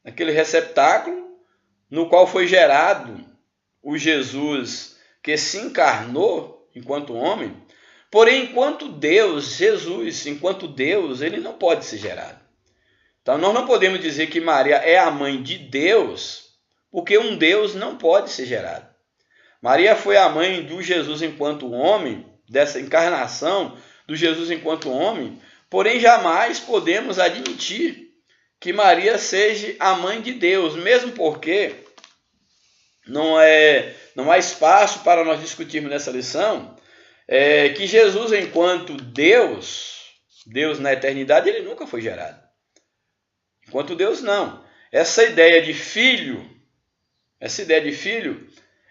aquele receptáculo, no qual foi gerado o Jesus que se encarnou enquanto homem. Porém, enquanto Deus, Jesus, enquanto Deus, ele não pode ser gerado. Então, nós não podemos dizer que Maria é a mãe de Deus, porque um Deus não pode ser gerado. Maria foi a mãe do Jesus enquanto homem, dessa encarnação do Jesus enquanto homem, porém jamais podemos admitir que Maria seja a mãe de Deus, mesmo porque não há espaço para nós discutirmos nessa lição que Jesus enquanto Deus, Deus na eternidade, ele nunca foi gerado. Enquanto Deus não. Essa ideia de filho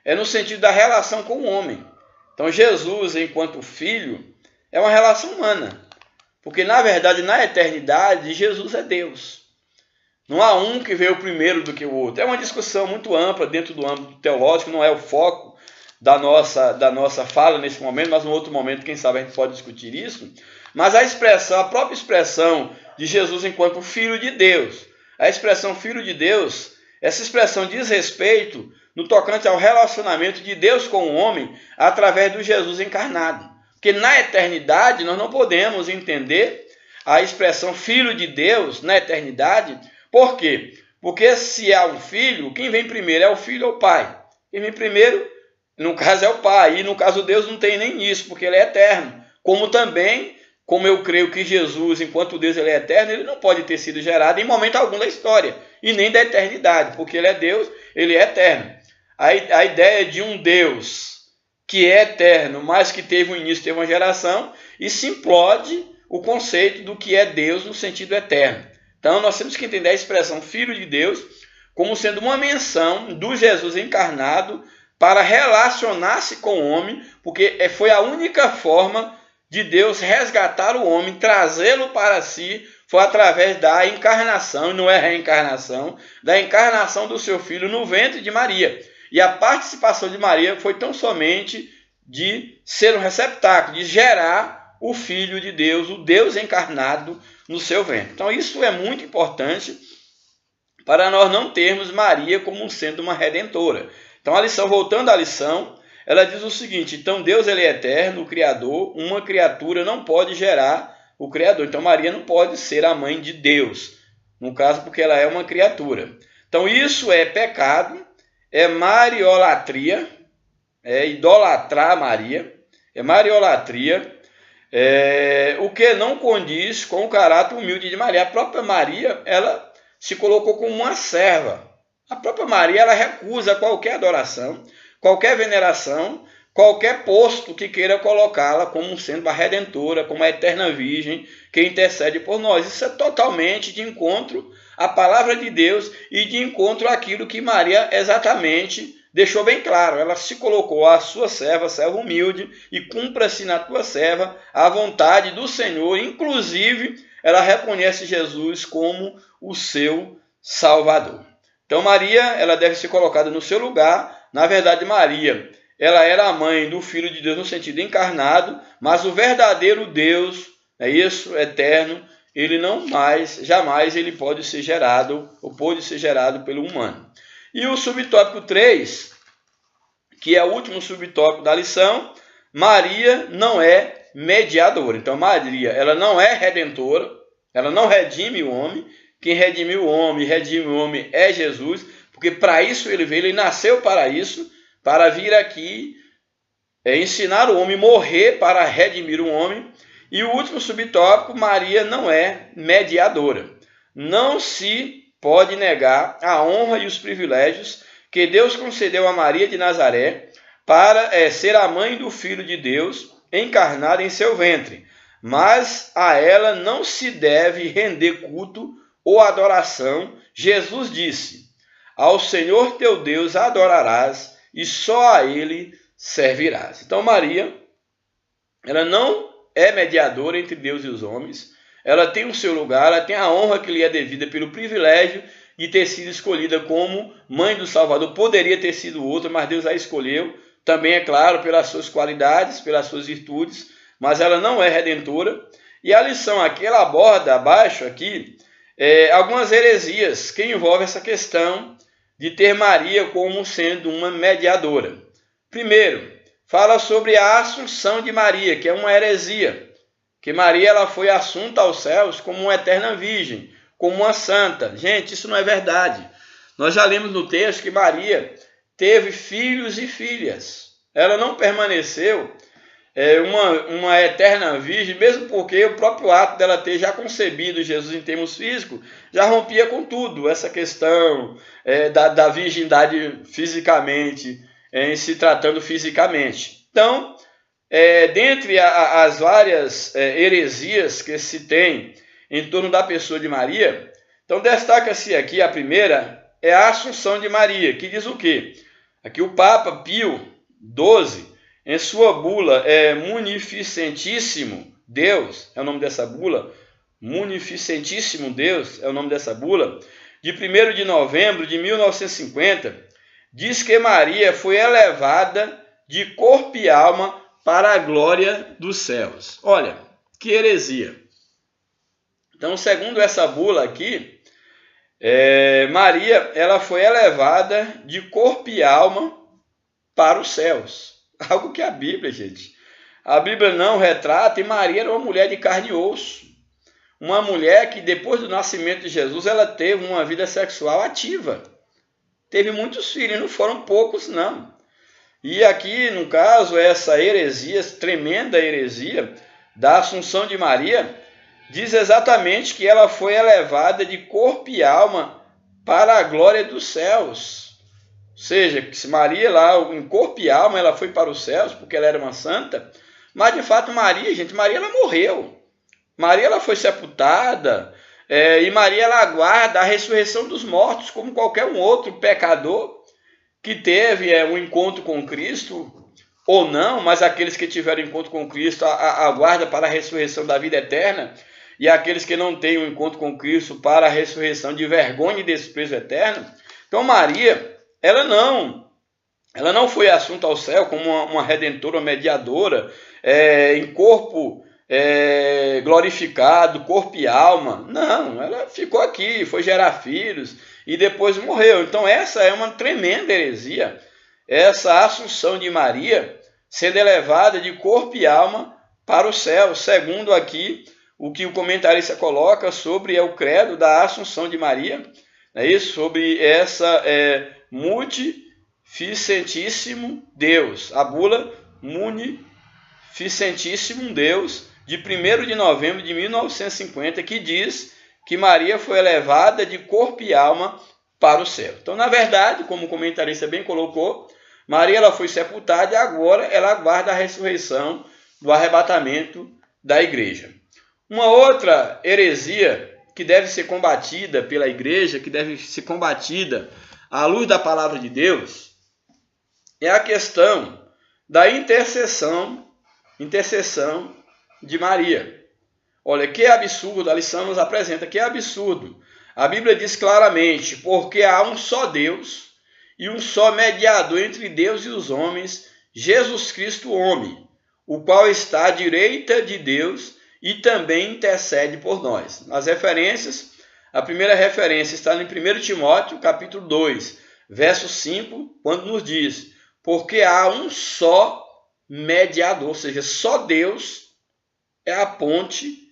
é no sentido da relação com o homem. Então, Jesus, enquanto filho, é uma relação humana. Porque, na verdade, na eternidade, Jesus é Deus. Não há um que veio primeiro do que o outro. É uma discussão muito ampla dentro do âmbito teológico, não é o foco da nossa fala nesse momento, mas em outro momento, quem sabe, a gente pode discutir isso. Mas a própria expressão de Jesus enquanto Filho de Deus, a expressão Filho de Deus, essa expressão diz respeito no tocante ao relacionamento de Deus com o homem através do Jesus encarnado. Porque na eternidade nós não podemos entender a expressão Filho de Deus na eternidade. Por quê? Porque se há um filho, quem vem primeiro é o filho ou o pai? Quem vem primeiro, no caso, é o pai. E no caso de Deus não tem nem isso, porque ele é eterno. Como eu creio que Jesus, enquanto Deus ele é eterno, ele não pode ter sido gerado em momento algum da história, e nem da eternidade, porque ele é Deus, ele é eterno. A ideia de um Deus que é eterno, mas que teve um início, teve uma geração, isso implode o conceito do que é Deus no sentido eterno. Então, nós temos que entender a expressão Filho de Deus como sendo uma menção do Jesus encarnado para relacionar-se com o homem, porque foi a única forma de Deus resgatar o homem, trazê-lo para si, foi através da encarnação, e não é reencarnação, da encarnação do seu filho no ventre de Maria. E a participação de Maria foi tão somente de ser um receptáculo, de gerar o Filho de Deus, o Deus encarnado no seu ventre. Então isso é muito importante para nós não termos Maria como sendo uma redentora. Então voltando à lição, ela diz o seguinte: então Deus ele é eterno, o Criador, uma criatura não pode gerar o Criador. Então Maria não pode ser a mãe de Deus, no caso porque ela é uma criatura. Então isso é pecado, é mariolatria, é idolatrar Maria, é mariolatria, o que não condiz com o caráter humilde de Maria. A própria Maria, ela se colocou como uma serva. A própria Maria, ela recusa qualquer adoração, qualquer veneração, qualquer posto que queira colocá-la como sendo a redentora, como a eterna virgem que intercede por nós. Isso é totalmente de encontro à palavra de Deus e de encontro àquilo que Maria exatamente deixou bem claro. Ela se colocou a sua serva humilde, e cumpra-se na tua serva a vontade do Senhor. Inclusive, ela reconhece Jesus como o seu Salvador. Então Maria, ela deve ser colocada no seu lugar. Na verdade, Maria, ela era a mãe do Filho de Deus no sentido encarnado, mas o verdadeiro Deus, eterno, ele jamais ele pode ser gerado, ou pode ser gerado pelo humano. E o subtópico 3, que é o último subtópico da lição, Maria não é mediadora. Então Maria, ela não é redentora, Ela não redime o homem. Quem redime o homem é Jesus, porque para isso ele veio, ele nasceu para isso, para vir aqui ensinar o homem, morrer para redimir o homem. E o último subtópico, Maria não é mediadora. Não se pode negar a honra e os privilégios que Deus concedeu a Maria de Nazaré para ser a mãe do Filho de Deus encarnado em seu ventre. Mas a ela não se deve render culto ou adoração. Jesus disse: ao Senhor teu Deus adorarás e só a ele servirás. Então Maria, ela não é mediadora entre Deus e os homens. Ela tem o seu lugar, ela tem a honra que lhe é devida pelo privilégio de ter sido escolhida como mãe do Salvador. Poderia ter sido outra, mas Deus a escolheu. Também, é claro, pelas suas qualidades, pelas suas virtudes, mas ela não é redentora. E a lição aqui, ela aborda abaixo aqui algumas heresias que envolvem essa questão de ter Maria como sendo uma mediadora. Primeiro, fala sobre a assunção de Maria, que é uma heresia, que Maria ela foi assunta aos céus como uma eterna virgem, como uma santa. Gente, isso não é verdade. Nós já lemos no texto que Maria teve filhos e filhas. Ela não permaneceu uma eterna virgem, mesmo porque o próprio ato dela ter já concebido Jesus em termos físicos já rompia com tudo, essa questão da virgindade fisicamente, em se tratando fisicamente. Então, dentre as várias heresias que se tem em torno da pessoa de Maria, então destaca-se aqui a primeira, é a Assunção de Maria, que diz o quê? Aqui o Papa Pio XII, em sua bula Munificentíssimo Deus, é o nome dessa bula, Munificentíssimo Deus é o nome dessa bula, de 1º de novembro de 1950, diz que Maria foi elevada de corpo e alma para a glória dos céus. Olha, que heresia. Então, segundo essa bula aqui, Maria ela foi elevada de corpo e alma para os céus. Algo que a Bíblia, gente, a Bíblia não retrata, e Maria era uma mulher de carne e osso. Uma mulher que depois do nascimento de Jesus, ela teve uma vida sexual ativa. Teve muitos filhos, não foram poucos, não. E aqui, no caso, essa heresia, tremenda heresia da Assunção de Maria, diz exatamente que ela foi elevada de corpo e alma para a glória dos céus. Ou seja, que se Maria lá, em corpo e alma, ela foi para os céus, porque ela era uma santa, mas de fato Maria, gente, Maria ela morreu. Maria ela foi sepultada, e Maria ela aguarda a ressurreição dos mortos, como qualquer um outro pecador que teve um encontro com Cristo, ou não, mas aqueles que tiveram encontro com Cristo aguardam para a ressurreição da vida eterna, e aqueles que não têm um encontro com Cristo para a ressurreição de vergonha e desprezo eterno. Então Maria, ela não foi assunta ao céu como uma redentora, uma mediadora, em corpo glorificado, corpo e alma. Não, ela ficou aqui, foi gerar filhos e depois morreu. Então essa é uma tremenda heresia, essa Assunção de Maria sendo elevada de corpo e alma para o céu, segundo aqui o que o comentarista coloca sobre o credo da Assunção de Maria, sobre essa Munificentíssimo Deus, a bula Munificentíssimo Deus, de 1º de novembro de 1950, que diz que Maria foi elevada de corpo e alma para o céu. Então, na verdade, como o comentarista bem colocou, Maria ela foi sepultada e agora ela aguarda a ressurreição do arrebatamento da igreja. Uma outra heresia que deve ser combatida pela igreja, que deve ser combatida à luz da palavra de Deus, é a questão da intercessão de Maria. Olha, que absurdo, a lição nos apresenta, que absurdo. A Bíblia diz claramente, porque há um só Deus e um só mediador entre Deus e os homens, Jesus Cristo, homem, o qual está à direita de Deus e também intercede por nós. Nas referências, a primeira referência está em 1 Timóteo, capítulo 2, verso 5, quando nos diz, porque há um só mediador, ou seja, só Deus é a ponte,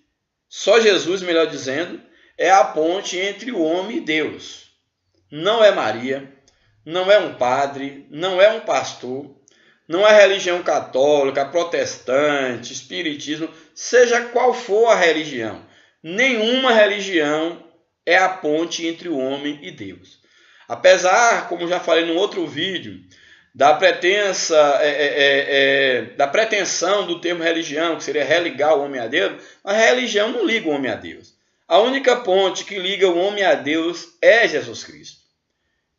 Só Jesus, melhor dizendo, é a ponte entre o homem e Deus. Não é Maria, não é um padre, não é um pastor, não é religião católica, protestante, espiritismo, seja qual for a religião. Nenhuma religião é a ponte entre o homem e Deus. Apesar, como já falei num outro vídeo, da pretensão do termo religião, que seria religar o homem a Deus, a religião não liga o homem a Deus. A única ponte que liga o homem a Deus é Jesus Cristo.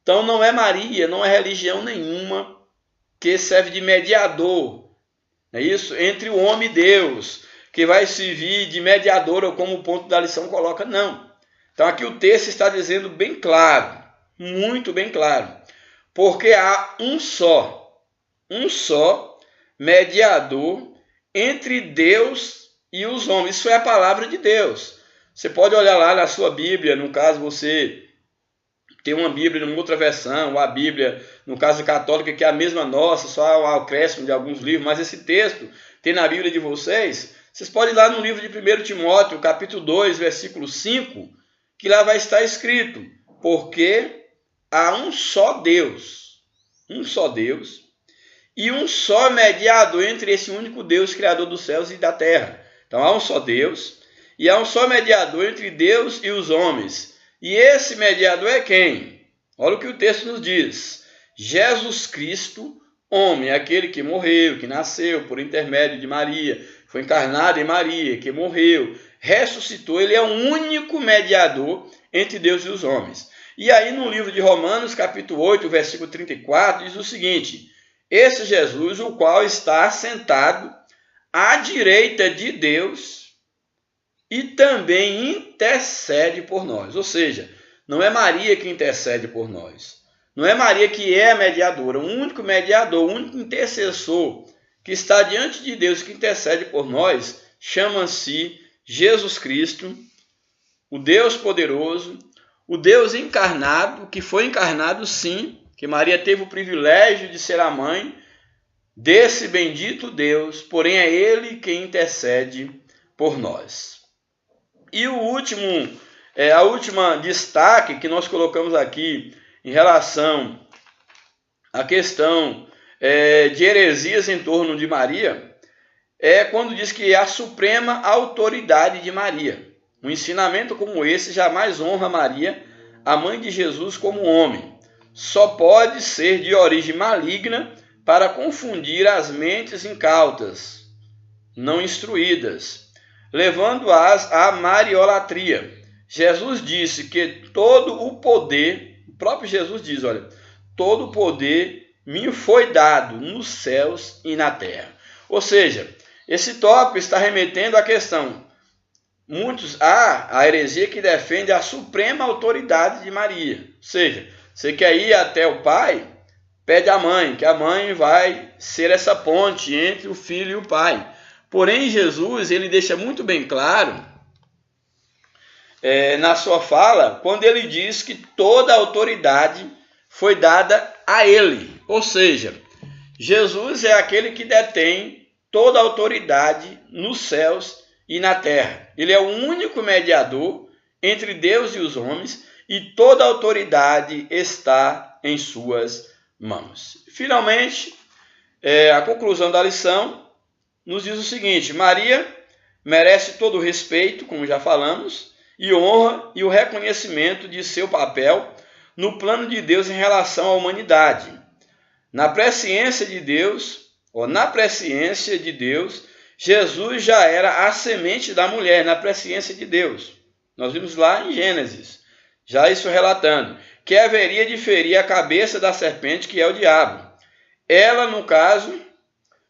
Então não é Maria, não é religião nenhuma que serve de mediador, é isso? Entre o homem e Deus, que vai servir de mediador, ou como o ponto da lição coloca, não. Então aqui o texto está dizendo bem claro, muito bem claro, porque há um só mediador entre Deus e os homens. Isso é a palavra de Deus. Você pode olhar lá na sua Bíblia, no caso você tem uma Bíblia numa outra versão, ou a Bíblia, no caso católica, que é a mesma nossa, só o acréscimo de alguns livros, mas esse texto tem na Bíblia de vocês. Vocês podem ir lá no livro de 1 Timóteo, capítulo 2, versículo 5, que lá vai estar escrito, porque há um só Deus, e um só mediador entre esse único Deus, Criador dos céus e da terra. Então há um só Deus, e há um só mediador entre Deus e os homens. E esse mediador é quem? Olha o que o texto nos diz. Jesus Cristo, homem, aquele que morreu, que nasceu por intermédio de Maria, foi encarnado em Maria, que morreu, ressuscitou. Ele é o único mediador entre Deus e os homens. E aí no livro de Romanos, capítulo 8, versículo 34, diz o seguinte: esse Jesus, o qual está sentado à direita de Deus e também intercede por nós. Ou seja, não é Maria que intercede por nós. Não é Maria que é a mediadora. O único mediador, o único intercessor que está diante de Deus, que intercede por nós, chama-se Jesus Cristo, o Deus poderoso, o Deus encarnado, que foi encarnado sim, que Maria teve o privilégio de ser a mãe desse bendito Deus, porém é Ele quem intercede por nós. E o último, a última destaque que nós colocamos aqui em relação à questão de heresias em torno de Maria, é quando diz que é a suprema autoridade de Maria. Um ensinamento como esse jamais honra Maria, a mãe de Jesus, como homem. Só pode ser de origem maligna para confundir as mentes incautas, não instruídas, levando-as à mariolatria. Jesus disse que todo o poder, o próprio Jesus diz, olha, todo o poder me foi dado nos céus e na terra. Ou seja, esse tópico está remetendo à questão, a heresia que defende a suprema autoridade de Maria. Ou seja, você quer ir até o pai, pede à mãe, que a mãe vai ser essa ponte entre o filho e o pai. Porém, Jesus, ele deixa muito bem claro, na sua fala, quando ele diz que toda a autoridade foi dada a ele. Ou seja, Jesus é aquele que detém toda a autoridade nos céus e na terra. Ele é o único mediador entre Deus e os homens e toda a autoridade está em suas mãos. Finalmente, a conclusão da lição nos diz o seguinte: Maria merece todo o respeito, como já falamos, e honra e o reconhecimento de seu papel no plano de Deus em relação à humanidade. Na presciência de Deus, Jesus já era a semente da mulher, na presciência de Deus. Nós vimos lá em Gênesis, já isso relatando, que haveria de ferir a cabeça da serpente, que é o diabo. Ela, no caso,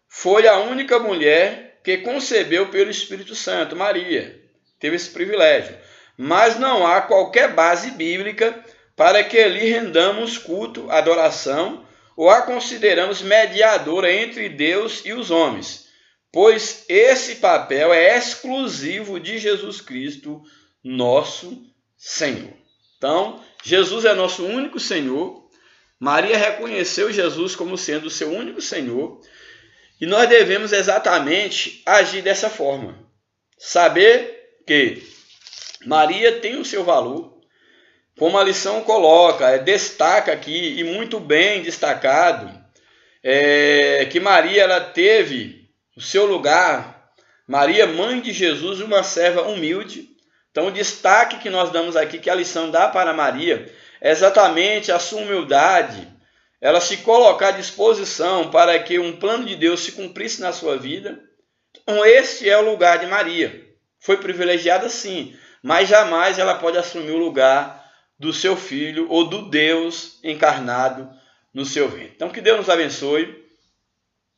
foi a única mulher que concebeu pelo Espírito Santo, Maria. Teve esse privilégio. Mas não há qualquer base bíblica para que lhe rendamos culto, adoração, ou a consideramos mediadora entre Deus e os homens, pois esse papel é exclusivo de Jesus Cristo, nosso Senhor. Então, Jesus é nosso único Senhor. Maria reconheceu Jesus como sendo o seu único Senhor. E nós devemos exatamente agir dessa forma. Saber que Maria tem o seu valor, como a lição coloca, destaca aqui, e muito bem destacado, que Maria ela teve o seu lugar, Maria, mãe de Jesus, uma serva humilde. Então o destaque que nós damos aqui, que a lição dá para Maria, é exatamente a sua humildade, ela se colocar à disposição para que um plano de Deus se cumprisse na sua vida. Então este é o lugar de Maria. Foi privilegiada sim, mas jamais ela pode assumir o lugar do seu filho ou do Deus encarnado no seu ventre. Então que Deus nos abençoe,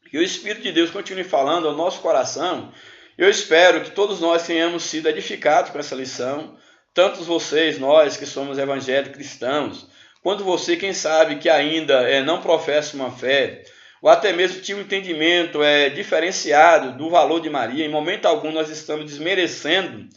que o Espírito de Deus continue falando ao nosso coração. Eu espero que todos nós tenhamos sido edificados com essa lição, tanto vocês, nós que somos evangélicos cristãos, quanto você, quem sabe, que ainda não professa uma fé, ou até mesmo tinha um entendimento diferenciado do valor de Maria. Em momento algum nós estamos desmerecendo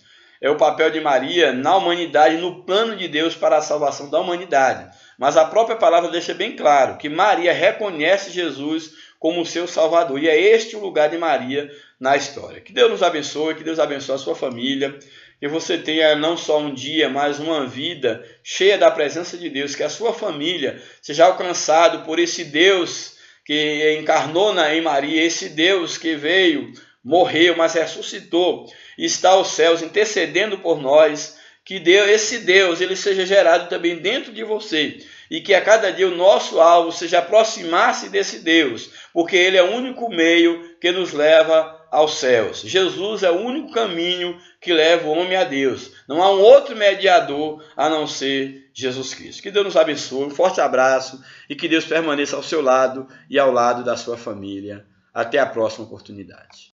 o papel de Maria na humanidade, no plano de Deus para a salvação da humanidade. Mas a própria palavra deixa bem claro que Maria reconhece Jesus como seu Salvador. E é este o lugar de Maria na história. Que Deus nos abençoe, que Deus abençoe a sua família, que você tenha não só um dia, mas uma vida cheia da presença de Deus, que a sua família seja alcançado por esse Deus que encarnou em Maria, esse Deus que veio, morreu, mas ressuscitou e está aos céus intercedendo por nós. Que esse Deus ele seja gerado também dentro de você e que a cada dia o nosso alvo seja aproximar-se desse Deus, porque Ele é o único meio que nos leva aos céus. Jesus é o único caminho que leva o homem a Deus. Não há um outro mediador a não ser Jesus Cristo. Que Deus nos abençoe, um forte abraço e que Deus permaneça ao seu lado e ao lado da sua família. Até a próxima oportunidade.